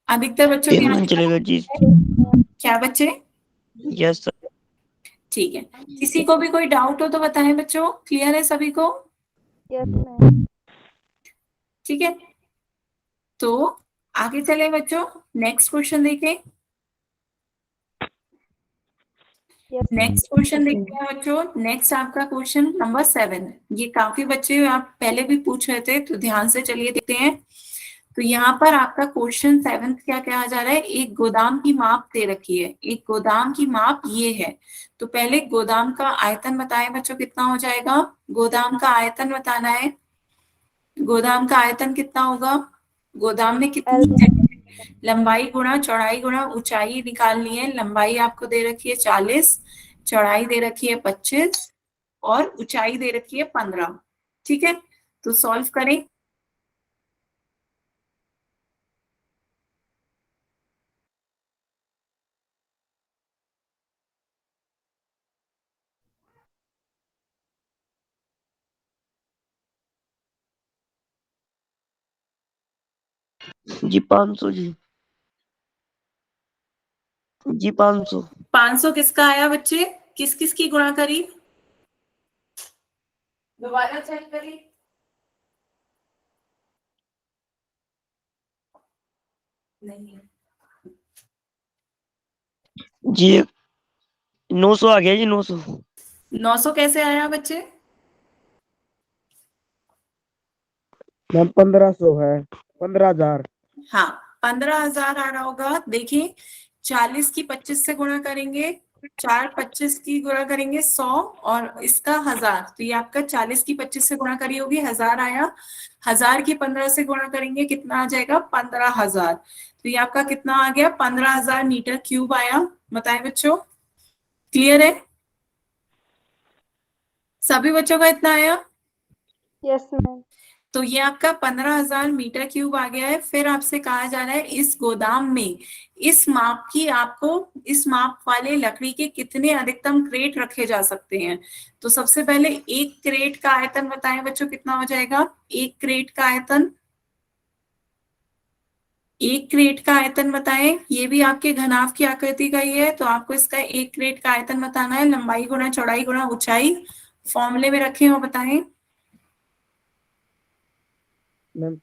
अधिकतर बच्चों के 3 यहाँ दिन चलेगा जी। क्या बच्चे? Yes sir. ठीक है, किसी को भी कोई डाउट हो तो बताएं बच्चों, क्लियर है सभी को? Yes ma'am. ठीक है, तो आगे चले बच्चों, नेक्स्ट क्वेश्चन देखें। यस नेक्स्ट क्वेश्चन देखते हैं बच्चों। नेक्स्ट आपका क्वेश्चन नंबर 7। ये काफी बच्चे आप पहले भी पूछ रहे थे, तो ध्यान से चलिए देखते हैं। तो यहाँ पर आपका क्वेश्चन 7 क्या कहा जा रहा है, एक गोदाम की माप दे रखी है, एक गोदाम की माप ये है। तो पहले गोदाम का आयतन बताएं बच्चों, कितना हो जाएगा, गोदाम का आयतन बताना है। गोदाम का आयतन कितना होगा, गोदाम में कितनी एल। जगह, लंबाई गुणा चौड़ाई गुणा ऊंचाई निकालनी है। लंबाई आपको दे रखी है 40, चौड़ाई दे रखी है 25 और ऊंचाई दे रखी है 15। ठीक है, तो सॉल्व करें। जी 500 जी। जी 500। 500 किसका आया बच्चे, किस किस की गुणा करी, दोबारा चेक करी। नहीं, जी 900 आ गया जी 900। 900 कैसे आया बच्चे? मैम 1500 है, 15,000। हाँ, 15,000 आ रहा होगा। देखिए 40 की 25 से गुणा करेंगे 4 25 की गुणा करेंगे 100 और इसका 1000, तो ये आपका 40 की 25 से गुणा करी होगी 1000 आया। 1000 की 15 से गुणा करेंगे कितना आ जाएगा 15,000, तो ये आपका कितना आ गया 15,000 मीटर क्यूब आया। बताएं बच्चों, क्लियर है सभी बच्चों का इतना आया? Yes ma'am. तो ये आपका 15,000 मीटर क्यूब आ गया है। फिर आपसे कहा जा रहा है इस गोदाम में इस माप की आपको इस माप वाले लकड़ी के कितने अधिकतम क्रेट रखे जा सकते हैं। तो सबसे पहले एक क्रेट का आयतन बताएं बच्चों कितना हो जाएगा। एक क्रेट का आयतन, एक क्रेट का आयतन बताएं। ये भी आपके घनाभ की आकृति का ही है, तो आपको इसका एक क्रेट का आयतन बताना है। लंबाई गुणा चौड़ाई गुणा ऊंचाई, फॉर्मूले में रखे हो बताएं। मैम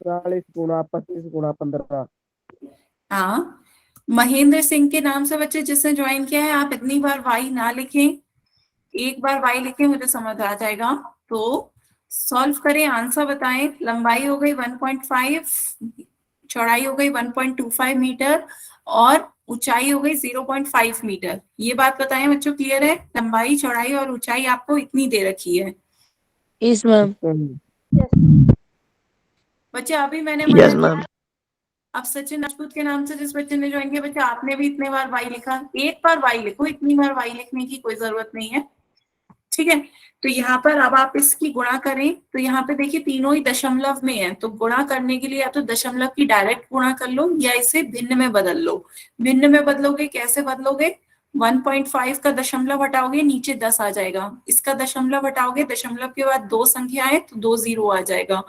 40 गुणा 25 गुणा 15। हाँ, महेंद्र सिंह के नाम से बच्चे जिसने ज्वाइन किया है, आप इतनी बार वाई ना लिखें, एक बार वाई लिखें, मुझे समझ आ जाएगा। तो सॉल्व करें, आंसर बताएं। लंबाई हो गई 1.5, चौड़ाई हो गई 1.25 मीटर और ऊंचाई हो गई 0.5 मीटर। ये बात बताएं बच्चों, क्लियर है? लंबाई चौड़ाई और ऊंचाई आपको इतनी दे रखी है। Yes ma'am. यस। बच्चे अभी मैंने यस मना किया, मैम। अब सचिन राजपूत के नाम से जिस बच्चे ने ज्वाइन किया, बच्चे आपने भी इतने बार वाई लिखा, एक बार वाई लिखो, इतनी बार वाई लिखने की कोई जरूरत नहीं है, ठीक है। तो यहाँ पर अब आप इसकी गुणा करें, तो यहाँ पे देखिए तीनों ही दशमलव में है, तो गुणा करने के लिए या तो दशमलव की डायरेक्ट गुणा कर लो या इसे भिन्न में बदल लो। भिन्न में बदलोगे, कैसे बदलोगे? 1.5 का दशमलव हटाओगे नीचे 10 आ जाएगा, इसका दशमलव हटाओगे दशमलव के बाद दो संख्याएं तो 2 जीरो आ जाएगा,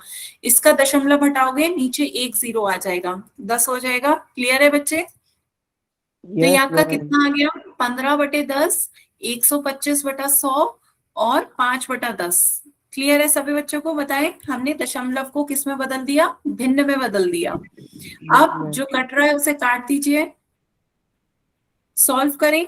इसका दशमलव हटाओगे नीचे 1 जीरो आ जाएगा, 10 हो जाएगा। क्लियर है बच्चे? तो ये यस आपका मैम। कितना आ गया 15/10, 125/100 और 5/10। क्लियर है सभी बच्चों को? बताएं, हमने दशमलव को किस में बदल दिया? भिन्न में बदल दिया। अब जो कट रहा है उसे काट दीजिए, सॉल्व करें,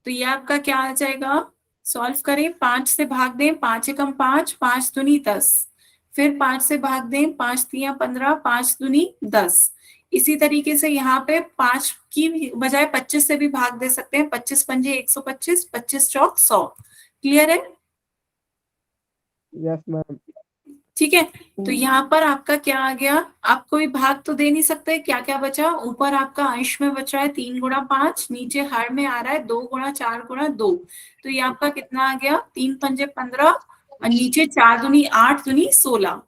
तो ये आपका क्या आ जाएगा? सॉल्व करें, 5 से भाग दें, 5 एकम 5, 5 दूनी 10, फिर 5 से भाग दें, 5 तिया 15, 5 दूनी 10। इसी तरीके से यहाँ पे 5 की बजाय 25 से भी भाग दे सकते हैं, 25 पंजे 125, 25 चौक 100। क्लियर है? Yes ma'am. ठीक है, तो यहाँ पर आपका क्या आ गया? आप कोई भाग तो दे नहीं सकते, क्या क्या बचा? ऊपर आपका अंश में बचा है 3 गुणा 5, नीचे हर में आ रहा है 2 गुणा 4 गुणा 2, तो ये आपका कितना आ गया? 3 पंजे 15 और नीचे 4 दूनी 8 दूनी 16।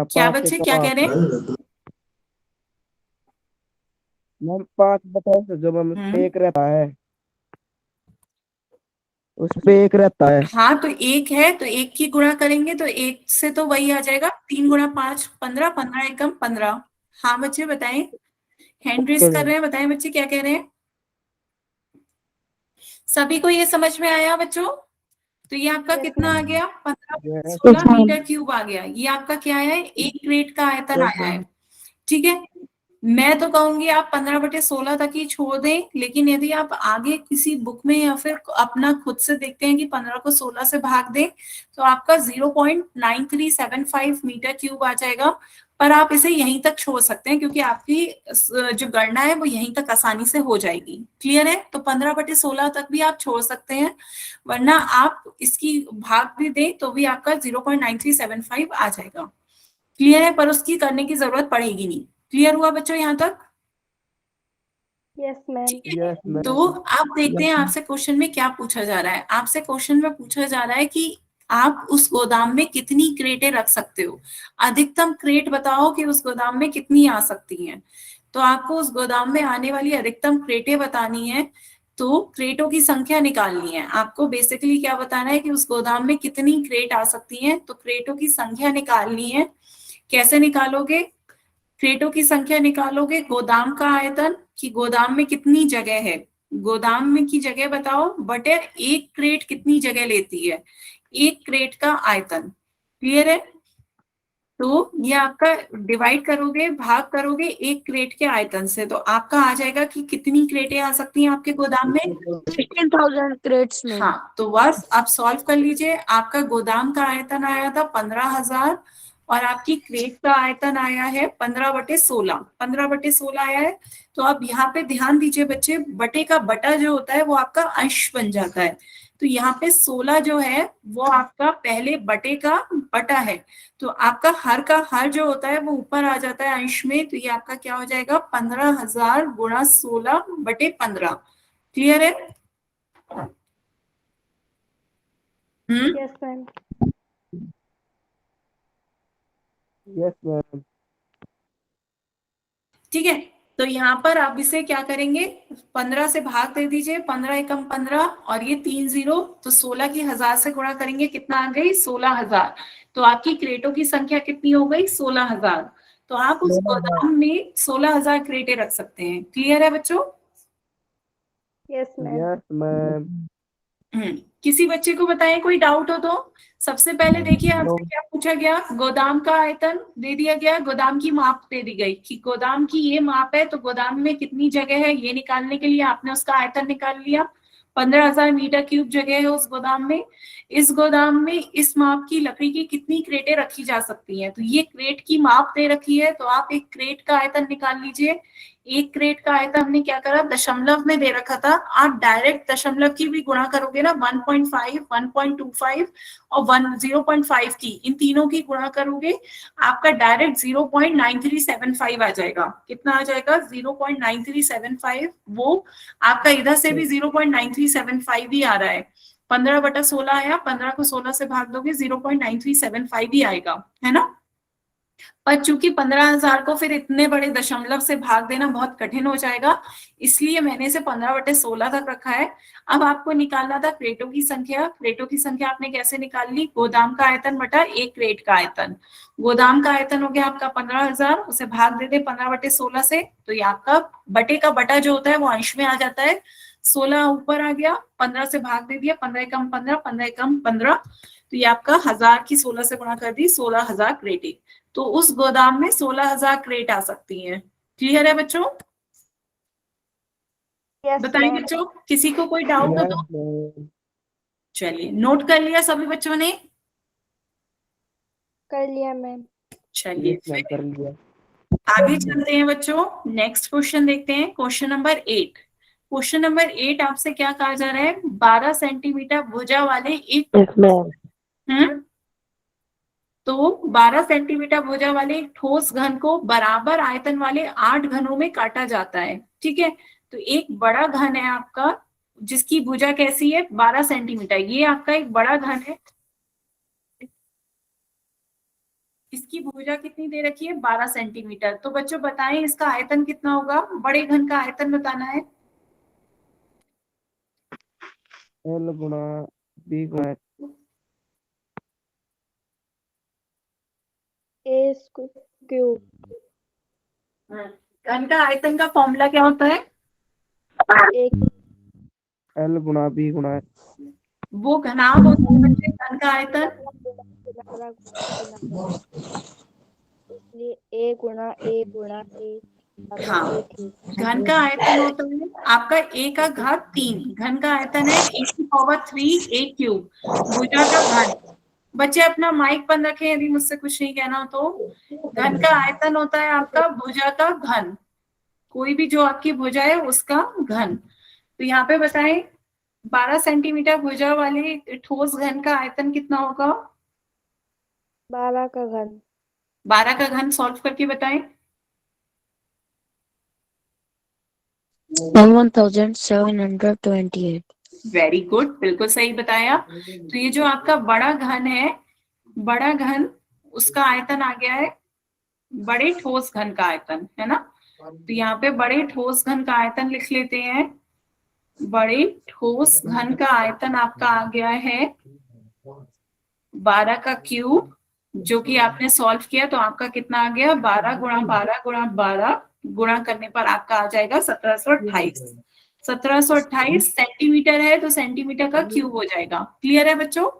क्या बच्चे क्या कह रहे हैं? मैम 5/10 जो मैम एक रहता है उस पे एक रहता है। हाँ, तो एक है तो एक की गुणा करेंगे तो एक से तो वही आ जाएगा, 3 गुणा 5 15, 15 एकम 15। हाँ बच्चे बताएं, हैंड रेस कर रहे हैं, बताएं बच्चे क्या कह रहे हैं? सभी को ये समझ में आया बच्चों? तो ये आपका Yes, कितना आ ma'am. गया? 15 Yes, 16 ma'am. मीटर क्यूब आ गया। ये आपका क्या है? एक क्रेट का आयतन Yes, आया है, ठीक है। मैं तो कहूंगी आप 15/16 तक ही छोड़ दें, लेकिन यदि आप आगे किसी बुक में या फिर अपना खुद से देखते हैं कि 15 को 16 से भाग दें तो आपका 0.9375 मीटर क्यूब आ जाएगा। पर आप इसे यहीं तक छोड़ सकते हैं क्योंकि आपकी जो गणना है वो यहीं तक आसानी से हो जाएगी। क्लियर है? तो 15/16 तक भी आप छोड़ सकते हैं, वरना आप इसकी भाग भी दें तो भी आपका 0.9375 आ जाएगा। क्लियर है? पर उसकी करने की जरूरत पड़ेगी नहीं। क्लियर हुआ बच्चों यहाँ तक? Yes, ma'am. ठीक है, yes, ma'am. तो आप देखते हैं आपसे क्वेश्चन में क्या पूछा जा रहा है। आपसे क्वेश्चन में पूछा जा रहा है कि आप उस गोदाम में कितनी क्रेटें रख सकते हो, अधिकतम क्रेट बताओ कि उस गोदाम में कितनी आ सकती हैं। तो आपको उस गोदाम में आने वाली अधिकतम क्रेटें बतानी है, तो क्रेटों की संख्या निकालनी है। आपको बेसिकली क्या बताना है कि उस गोदाम में कितनी क्रेट आ सकती हैं, तो क्रेटों की संख्या निकालनी है। कैसे निकालोगे? क्रेटों की संख्या निकालोगे, गोदाम का आयतन कि गोदाम में कितनी जगह है, गोदाम में की जगह बताओ बटे एक क्रेट कितनी जगह लेती है, एक क्रेट का आयतन। क्लियर है? तो ये आपका डिवाइड करोगे, भाग करोगे एक क्रेट के आयतन से, तो आपका आ जाएगा कि कितनी क्रेटें आ सकती हैं आपके गोदाम में। 16,000 क्रेट्स में। हाँ, तो बस आप सॉल्व कर लीजिए। आपका गोदाम का आयतन आया था 15,000 और आपकी क्रेट का आयतन आया है 15/16, 15/16 आया है। तो अब यहाँ पे ध्यान दीजिए बच्चे, बटे का बटा जो होता है वो आपका अंश बन जाता है। तो यहाँ पे 16 जो है वो आपका पहले बटे का बटा है, तो आपका हर का हर जो होता है वो ऊपर आ जाता है अंश में। तो ये आपका क्या हो जाएगा, 15,000 गुणा 16/15। क्लियर है? Yes, ma'am. Yes ma'am. ठीक है। तो यहाँ पर आप इसे क्या करेंगे, 15 से भाग दे दीजिए, 15 एकम 15 और ये 3 0, तो 16 की 1000 से गुणा करेंगे, कितना आ गई, 16,000। तो आपकी क्रेटों की संख्या कितनी हो गई, 16,000। तो आप उस गोदाम में 16,000 क्रेटे रख सकते हैं। क्लियर है बच्चों? Yes, ma'am. Yes ma'am. किसी बच्चे को बताएं कोई डाउट हो तो। सबसे पहले देखिए आपसे क्या पूछा गया, गोदाम का आयतन दे दिया गया, गोदाम की माप दे दी गई कि गोदाम की ये माप है, तो गोदाम में कितनी जगह है ये निकालने के लिए आपने उसका आयतन निकाल लिया। 15,000 मीटर क्यूब जगह है उस गोदाम में। इस गोदाम में इस माप की लकड़ी की कितनी क्रेटें रखी जा सकती हैं, तो ये क्रेट की माप दे रखी है, तो आप एक क्रेट का आयतन निकाल लीजिए। एक क्रेट का आयतन हमने क्या करा, दशमलव में दे रखा था, आप डायरेक्ट दशमलव की भी गुणा करोगे ना, 1.5, 1.25 और 0.5 की, इन तीनों की गुणा करोगे, आपका डायरेक्ट 0.9375 आ जाएगा। कितना आ जाएगा, 0.9375। वो आपका इधर से भी 0.9375 ही आ रहा है। 15/16 आया, 15 को 16 से भाग दोगे 0.9375 ही आएगा, है ना। पर चूंकि 15,000 को फिर इतने बड़े दशमलव से भाग देना बहुत कठिन हो जाएगा, इसलिए मैंने इसे 15/16 तक रखा है। अब आपको निकालना था क्रेटों की संख्या। क्रेटों की संख्या आपने कैसे निकाल ली, गोदाम का आयतन बटा एक क्रेट का आयतन। गोदाम का आयतन हो गया आपका 15,000, उसे भाग दे दे 15/16 से, तो ये आपका बटे का बटा जो होता है वो अंश में आ जाता है। 16 ऊपर आ गया, 15 से भाग दे दिया, 15 एकम 15, 15 एकम 15, तो ये आपका 1000 की 16 से गुणा कर दी, 16,000 क्रेटें। तो उस गोदाम में 16,000 क्रेट आ सकती हैं। क्लियर है बच्चों? Yes, बताइए ma'am. बच्चों, किसी को कोई डाउट हो यस तो। मैम। चलिए, नोट कर लिया सभी बच्चों ने? कर लिया मैम। चलिए यस मैम, फिर कर लिया। आगे चलते हैं बच्चों, नेक्स्ट क्वेश्चन देखते हैं, क्वेश्चन नंबर 8। क्वेश्चन नंबर 8 आपसे क्या कहा जा रहा है, 12 सेंटीमीटर भुजा वाले एक यस मैम। तो 12 सेंटीमीटर भुजा वाले एक ठोस घन को बराबर आयतन वाले 8 घनों में काटा जाता है। ठीक है, तो एक बड़ा घन है आपका जिसकी भुजा कैसी है, 12 सेंटीमीटर, ये आपका एक बड़ा घन है, इसकी भुजा कितनी दे रखी है, 12 सेंटीमीटर। तो बच्चों बताएं इसका आयतन कितना होगा, बड़े घन का आयतन बताना है। एल गुणा बी गुणा A क्यूब। घन का आयतन का फॉर्मूला क्या होता है, एक एल गुणा बी गुणा वो घनाभ होता है बच्चे, घन का आयतन। इसलिए A गुणा A गुणा A हाँ, बराबर A क्यूब। घन का आयतन होता है आपका a का घात 3, घन का आयतन है a की पावर 3 a क्यूब, भुजा का घन। बच्चे अपना माइक बंद रखें यदि मुझसे कुछ नहीं कहना हो तो। घन का आयतन होता है आपका भुजा का घन, कोई भी जो आपकी भुजा है उसका घन। तो यहाँ पे बताएं 12 सेंटीमीटर भुजा वाले ठोस घन का आयतन कितना होगा, 12 का घन। 12 का घन सॉल्व करके बताएं। 1728। वेरी गुड, बिल्कुल सही बताया। तो ये जो आपका बड़ा घन है, बड़ा घन, उसका आयतन आ गया है बड़े ठोस घन का आयतन, है ना। तो यहाँ पे बड़े ठोस घन का आयतन लिख लेते हैं। बड़े ठोस घन का आयतन आपका आ गया है 12 का क्यूब, जो कि आपने सॉल्व किया तो आपका कितना आ गया, 12 गुणा 12 गुणा 12 गुणा करने पर आपका आ जाएगा 1728। 1728 सेंटीमीटर है तो सेंटीमीटर का क्यूब हो जाएगा। क्लियर है बच्चों?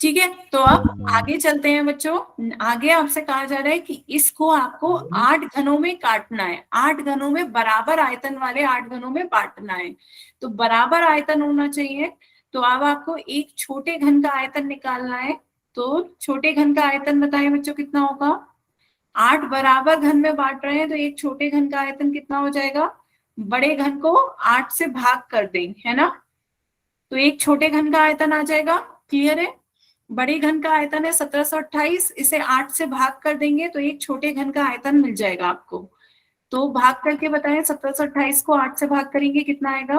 ठीक है, तो अब आगे चलते हैं बच्चों। आगे आपसे कहा जा रहा है कि इसको आपको 8 घनों में काटना है, 8 घनों में, बराबर आयतन वाले 8 घनों में बांटना है। तो बराबर आयतन होना चाहिए, तो अब आपको एक छोटे घन का आयतन निकालना है। तो छोटे घन का आयतन बताएं बच्चों कितना होगा। 8 बराबर घन में बांट रहे हैं तो एक छोटे घन का आयतन कितना हो जाएगा, बड़े घन को 8 से भाग कर दें, है ना, तो एक छोटे घन का आयतन आ जाएगा। क्लियर है। बड़े घन का आयतन है 1728, इसे 8 से भाग कर देंगे तो एक छोटे घन का आयतन मिल जाएगा आपको। तो भाग करके बताएं, 1728 को 8 से भाग करेंगे कितना आएगा।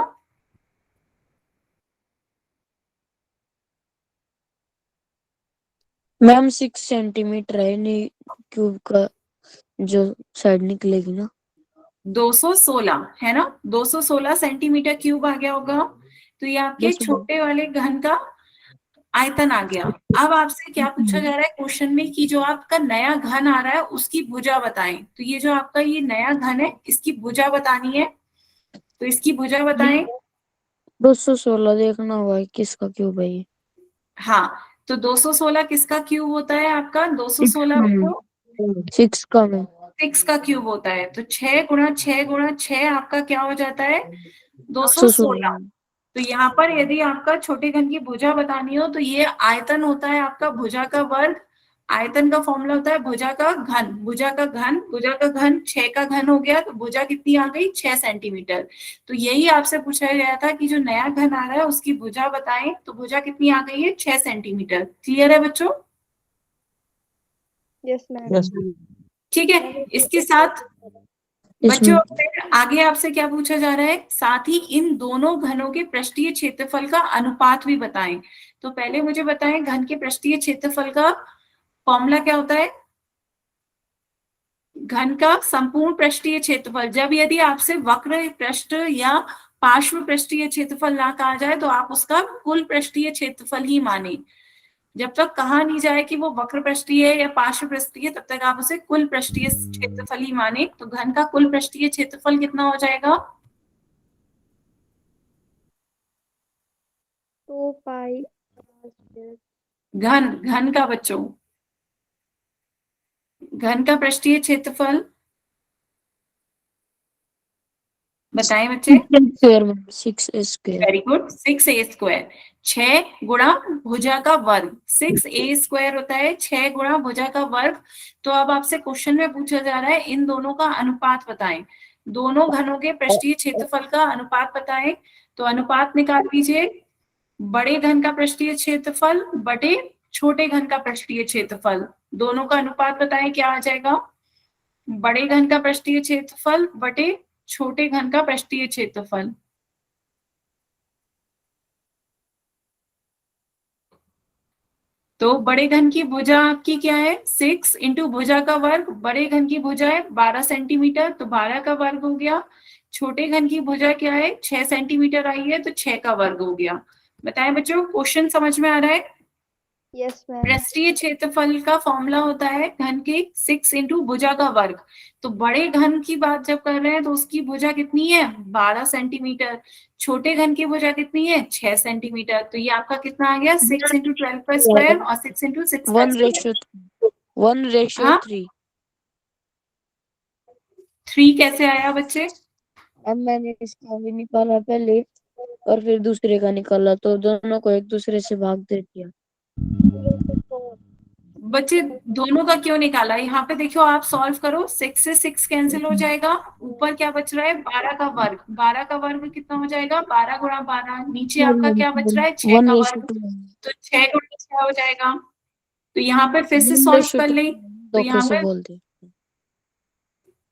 मैम 6 सेंटीमीटर है, नहीं क्यूब का जो साइड निकलेगी ना। 216 है ना, 216 सेंटीमीटर क्यूब आ गया होगा। तो ये आपके Yes, ma'am. छोटे वाले घन का आयतन आ गया। अब आपसे क्या पूछा जा रहा है क्वेश्चन में कि जो आपका नया घन आ रहा है उसकी भुजा बताएं। तो ये जो आपका ये नया घन है इसकी भुजा बतानी है, तो इसकी भुजा बताएं। 216 देखना होगा किसका क्यूब है ये। हाँ, तो 216 किसका क्यूब होता है आपका, 216 को 6 का मैम। 6 का क्यूब होता है। तो 6 गुणा 6 गुणा 6 आपका क्या हो जाता है, 216। 216। तो यहाँ पर यदि आपका छोटे घन की भुजा बतानी हो तो ये आयतन होता है आपका भुजा का वर्ग। आयतन का फॉर्मूला होता है भुजा का घन, भुजा का घन, भुजा का घन 6 का घन हो गया, तो भुजा कितनी आ गई, 6 सेंटीमीटर। तो यही आपसे पूछा गया था कि जो नया घन आ रहा है उसकी भुजा बताएं, तो भुजा कितनी आ गई है, 6 सेंटीमीटर। क्लियर है बच्चों। Yes ma'am. ठीक है, इसके साथ Yes, बच्चों ma'am. फिर आगे आपसे क्या पूछा जा रहा है, साथ ही इन दोनों घनों के पृष्ठीय क्षेत्रफल का अनुपात भी बताएं। तो पहले मुझे बताएं घन के पृष्ठीय क्षेत्रफल का फॉर्मूला क्या होता है। घन का संपूर्ण पृष्ठीय क्षेत्रफल, जब यदि आपसे वक्र पृष्ठ या पार्श्व पृष्ठीय क्षेत्रफल ना कहा जाए तो आप उसका कुल पृष्ठीय क्षेत्रफल ही माने। जब तक कहा नहीं जाए कि वो वक्र पृष्ठीय है या पार्श्व पृष्ठीय, तब तक आप उसे कुल पृष्ठीय क्षेत्रफल ही माने। तो घन का कुल पृष्ठीय क्षेत्रफल कितना हो जाएगा, 2 पाई घन, घन का बच्चों, घन का पृष्ठीय क्षेत्रफल बताएं बच्चे। 6 स्क्वायर। Very good, 6a²। 6 गुणा भुजा का वर्ग, 6a² होता है 6 गुणा भुजा का वर्ग। तो अब आपसे क्वेश्चन में पूछा जा रहा है इन दोनों का अनुपात बताएं, दोनों घनों के पृष्ठीय क्षेत्रफल का अनुपात बताएं। तो अनुपात निकाल लीजिए, बड़े घन का पृष्ठीय क्षेत्रफल बटे छोटे घन का पृष्ठीय क्षेत्रफल, दोनों का अनुपात बताएं क्या आ जाएगा, बड़े घन का पृष्ठीय क्षेत्रफल बटे छोटे घन का पृष्ठीय क्षेत्रफल। तो बड़े घन की भुजा आपकी क्या है, 6 इंटू भुजा का वर्ग, बड़े घन की भुजा है 12 सेंटीमीटर तो 12 का वर्ग हो गया। छोटे घन की भुजा क्या है, 6 सेंटीमीटर आई है तो 6 का वर्ग हो गया। बताएं बच्चों, क्वेश्चन समझ में आ रहा है। Yes ma'am. पृष्ठीय क्षेत्रफल का फॉर्मूला होता है घन के 6 इंटू भुजा का वर्ग। तो बड़े घन की बात जब कर रहे हैं तो उसकी भुजा कितनी है, 12 सेंटीमीटर। छोटे घन की भुजा कितनी है, 6 सेंटीमीटर। तो ये आपका कितना आ गया, 6 इंटू 12 का स्क्वायर और 6 इंटू 6 का स्क्वायर। 1:3। 3 कैसे आया बच्चे, अब मैंने इसका भी निकाला पहले और फिर दूसरे का निकाला, तो दोनों को एक दूसरे से भाग दे दिया। बच्चे दोनों का क्यों निकाला, यहाँ पे देखो आप सॉल्व करो, 6 से 6 कैंसिल हो जाएगा, ऊपर क्या बच रहा है, 12 का वर्ग, 12 का वर्ग कितना हो जाएगा, 12 गुणा 12, नीचे आपका क्या बच रहा है, 6 का वर्ग, तो 6 गुणा 6 हो जाएगा। तो यहाँ पर फिर से सॉल्व कर लें, तो यहाँ कैसे पर बोल दे।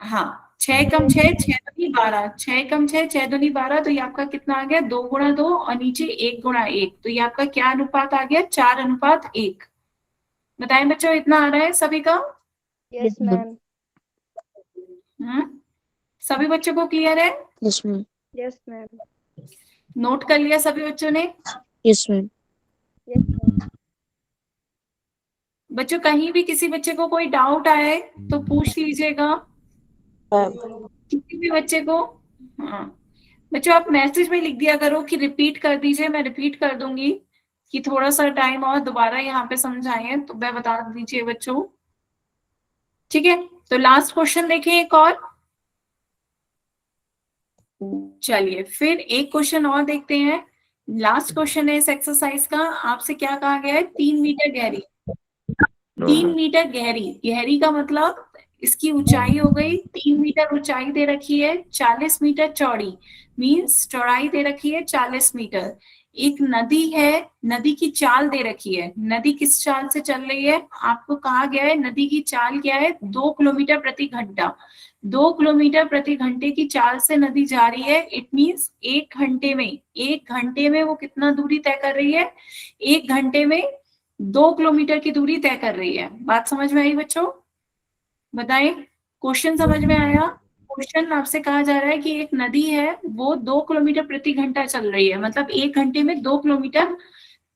हाँ, 6 कम 6, 6 दूनी 12, 6 कम 6, 6 दूनी 12, तो ये आपका कितना आ गया, 2 गुणा 2 और नीचे 1 गुणा 1, तो ये आपका क्या अनुपात आ गया, 4:1। बताएं बच्चों, इतना आ रहा है सभी का। Yes ma'am. सभी बच्चों को क्लियर है, yes ma'am. Yes ma'am. Note कर लिया सभी बच्चों ने। Yes ma'am. Yes ma'am. बच्चों कहीं भी किसी बच्चे को कोई डाउट आए तो पूछ लीजिएगा, किसी भी बच्चे को। हाँ बच्चों, आप मैसेज में लिख दिया करो कि रिपीट कर दीजिए, मैं रिपीट कर दूंगी कि थोड़ा सा टाइम और दोबारा यहाँ पे समझाएं, तो मैं बता दीजिए बच्चों। ठीक है, तो लास्ट क्वेश्चन देखें एक और। चलिए फिर एक क्वेश्चन और देखते हैं। लास्ट क्वेश्चन है इस एक्सरसाइज का, आपसे क्या कहा गया है, 3 मीटर गहरी नो 3 मैम। मीटर गहरी, गहरी का मतलब इसकी ऊंचाई हो गई 3 मीटर ऊंचाई दे रखी है, 40 मीटर चौड़ी, मीन्स चौड़ाई दे रखी है 40 मीटर। एक नदी है, नदी की चाल दे रखी है, नदी किस चाल से चल रही है, आपको कहा गया है नदी की चाल क्या है, 2 किलोमीटर प्रति घंटा। 2 किलोमीटर प्रति घंटे की चाल से नदी जा रही है, इट मीन्स 1 घंटे में वो कितना दूरी तय कर रही है, 1 घंटे में 2 किलोमीटर की दूरी तय कर रही है। बात समझ में आई बच्चों, बताएं, क्वेश्चन समझ में आया। क्वेश्चन आपसे कहा जा रहा है कि एक नदी है वो 2 किलोमीटर प्रति घंटा चल रही है, मतलब 1 घंटे में 2 किलोमीटर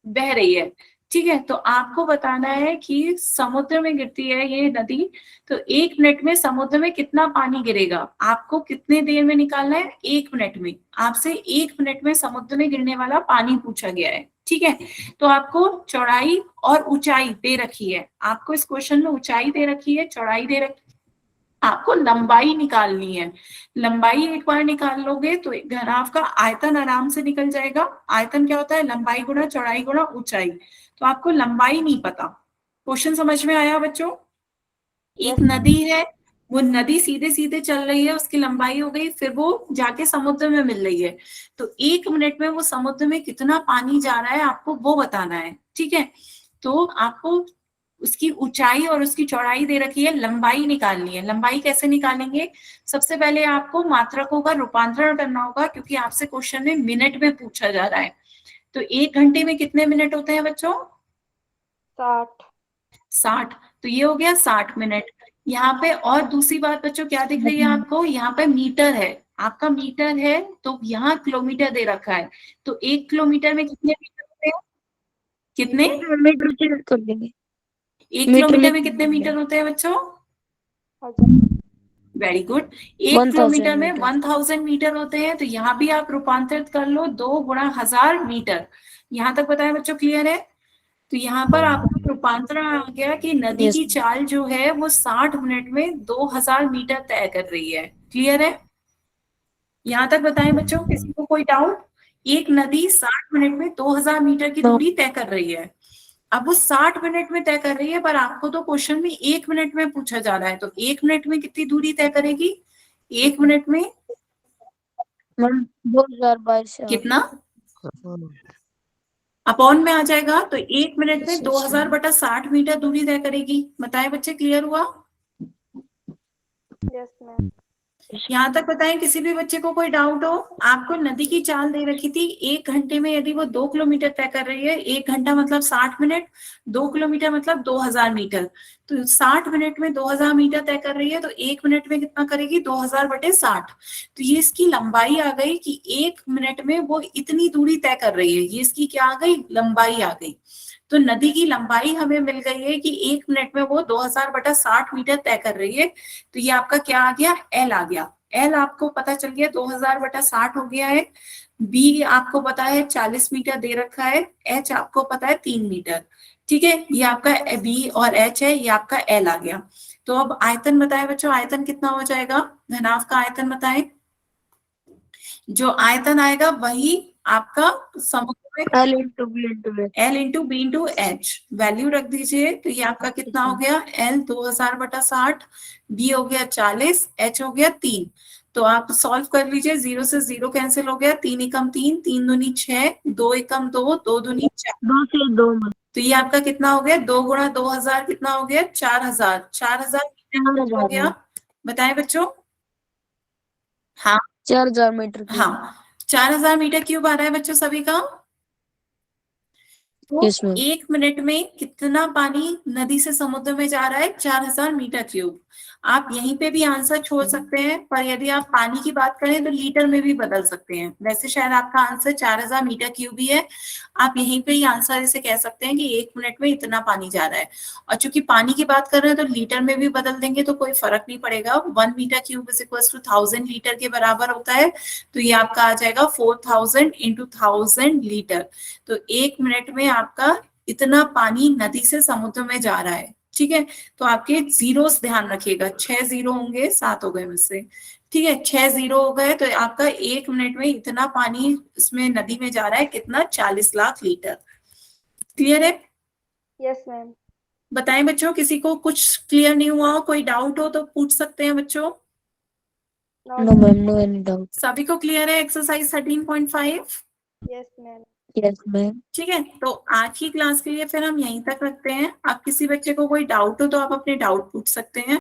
बह रही है। ठीक है, तो आपको बताना है कि समुद्र में गिरती है ये नदी, तो 1 मिनट में समुद्र में कितना पानी गिरेगा, आपको कितने देर में निकालना है, 1 मिनट में। आपसे 1 मिनट में समुद्र में गिरने वाला पानी पूछा गया है। ठीक है, तो आपको चौड़ाई और ऊंचाई दे रखी है, आपको इस क्वेश्चन में ऊंचाई दे रखी है, चौड़ाई दे रखी, आपको लंबाई निकालनी है। लंबाई एक बार निकाल लोगे तो घनाभ का आयतन आराम से निकल जाएगा। आयतन क्या होता है, लंबाई गुणा चौड़ाई गुणा ऊंचाई। तो आपको लंबाई नहीं पता। क्वेश्चन समझ में आया बच्चों। एक नदी है, वो नदी सीधे सीधे चल रही है, उसकी लंबाई हो गई, फिर वो जाके समुद्र में मिल रही है, तो 1 मिनट में वो समुद्र में कितना पानी जा रहा है आपको वो बताना है। ठीक है, तो आपको उसकी ऊंचाई और उसकी चौड़ाई दे रखी है, लंबाई निकालनी है। लंबाई कैसे निकालेंगे, सबसे पहले आपको मात्रकों का रूपांतरण करना होगा, क्योंकि आपसे क्वेश्चन में मिनट में पूछा जा रहा है। तो 1 घंटे में कितने मिनट होते हैं बच्चों, 60। तो ये हो गया 60 मिनट। यहाँ पे और दूसरी बात बच्चों क्या दिख रही है आपको, यहाँ पे मीटर है, आपका मीटर है, तो यहाँ किलोमीटर दे रखा है, तो 1 किलोमीटर में कितने मीटर होते हैं, कितने, मीटर चेंज कर देंगे। 1 मीटर किलोमीटर में में कितने मीटर होते हैं बच्चों, वेरी गुड। 1 1000 किलोमीटर में मीटर। 1000 मीटर होते हैं, तो यहाँ भी आप रूपांतरित कर लो, 2 गुणा 1000 मीटर। यहाँ तक बताया बच्चों, क्लियर है। तो यहाँ पर आपका रूपांतरण आ गया कि नदी Yes. की चाल जो है वो 60 मिनट में 2000 मीटर तय कर रही है। क्लियर है, यहाँ तक बताएं बच्चों, किसी को कोई डाउट। एक नदी 60 मिनट में 2000 मीटर की No. दूरी तय कर रही है। अब वो 60 मिनट में तय कर रही है, पर आपको तो क्वेश्चन में 1 मिनट में पूछा जा रहा है, तो 1 मिनट में कितनी दूरी तय करेगी, 1 मिनट में मैम 2022 कितना, अपॉन में आ जाएगा, तो 1 मिनट में 2000 बटा 60 मीटर दूरी तय करेगी। बताएं बच्चे, क्लियर हुआ। Yes ma'am. यहाँ तक बताएं, किसी भी बच्चे को कोई डाउट हो। आपको नदी की चाल दे रखी थी, 1 घंटे में यदि वो 2 किलोमीटर तय कर रही है, 1 घंटा मतलब 60 मिनट, 2 किलोमीटर मतलब 2000 मीटर, तो 60 मिनट में 2000 मीटर तय कर रही है, तो 1 मिनट में कितना करेगी, 2000 बटे 60। तो ये इसकी लंबाई आ गई कि 1 मिनट में वो इतनी दूरी तय कर रही है, ये इसकी क्या आ गई, लंबाई आ गई। तो नदी की लंबाई हमें मिल गई है कि 1 मिनट में वो 2000 बटा 60 मीटर तय कर रही है। तो ये आपका क्या आ गया, एल आ गया। एल आपको पता चल गया 2000 बटा 60 हो गया है। बी आपको पता है 40 मीटर दे रखा है। एच आपको पता है 3 मीटर। ठीक है, ये आपका बी और एच है, ये आपका एल आ गया। तो अब आयतन बताए बच्चों, आयतन कितना हो जाएगा, घनाभ का आयतन बताएं। जो आयतन आएगा वही आपका समुद्र में L into B into H. L into B into H value रख दीजिए। तो ये आपका कितना हो गया, L 2000 बटा 60, B हो गया 40, H हो गया 3। तो आप सॉल्व कर लीजिए, 0 से 0 कैंसिल हो गया, 3 एकम 3, 3 दूनी 6, 2 एकम 2, 2 दूनी 4। 2 से 2 में तो ये आपका कितना हो गया, 2 गुणा 2000 कितना हो गया, 4000। 4000 हो गया, बताएं बच्चों। हाँ 4000 मीटर क्यूब। हाँ, 4000 मीटर क्यूब आ रहा है बच्चों सभी का। तो Yes, ma'am. 1 मिनट में कितना पानी नदी से समुद्र में जा रहा है, 4000 मीटर क्यूब। आप यहीं पे भी आंसर छोड़ सकते हैं, पर यदि आप पानी की बात करें तो लीटर में भी बदल सकते हैं। वैसे शायद आपका आंसर 4000 मीटर क्यूब ही है, आप यहीं पे ही आंसर इसे कह सकते हैं कि 1 मिनट में इतना पानी जा रहा है। और चूंकि पानी की बात कर रहे हैं तो लीटर में भी बदल देंगे तो कोई फर्क नहीं पड़ेगा। 1 metre cube is equal to 1000 litre के बराबर होता है। तो ये आपका आ जाएगा 4000 इंटू 1000 लीटर। तो 1 मिनट में आपका इतना पानी नदी से समुद्र में जा रहा है। ठीक है, तो आपके जीरोस ध्यान रखिएगा, 6 जीरो होंगे, 7 हो गए मुझसे। ठीक है, 6 जीरो हो गए, तो आपका 1 मिनट में इतना पानी इसमें नदी में जा रहा है, कितना, 40 लाख लीटर। क्लियर है। Yes ma'am. बताएं बच्चों, किसी को कुछ क्लियर नहीं हुआ हो, कोई डाउट हो तो पूछ सकते हैं बच्चों। No ma'am, no any doubt. सभी को क्लियर है exercise 13.5? Yes ma'am. Yes ma'am. ठीक है, तो आज की क्लास के लिए फिर हम यहीं तक रखते हैं। आप किसी बच्चे को कोई डाउट हो तो आप अपने डाउट पूछ सकते हैं।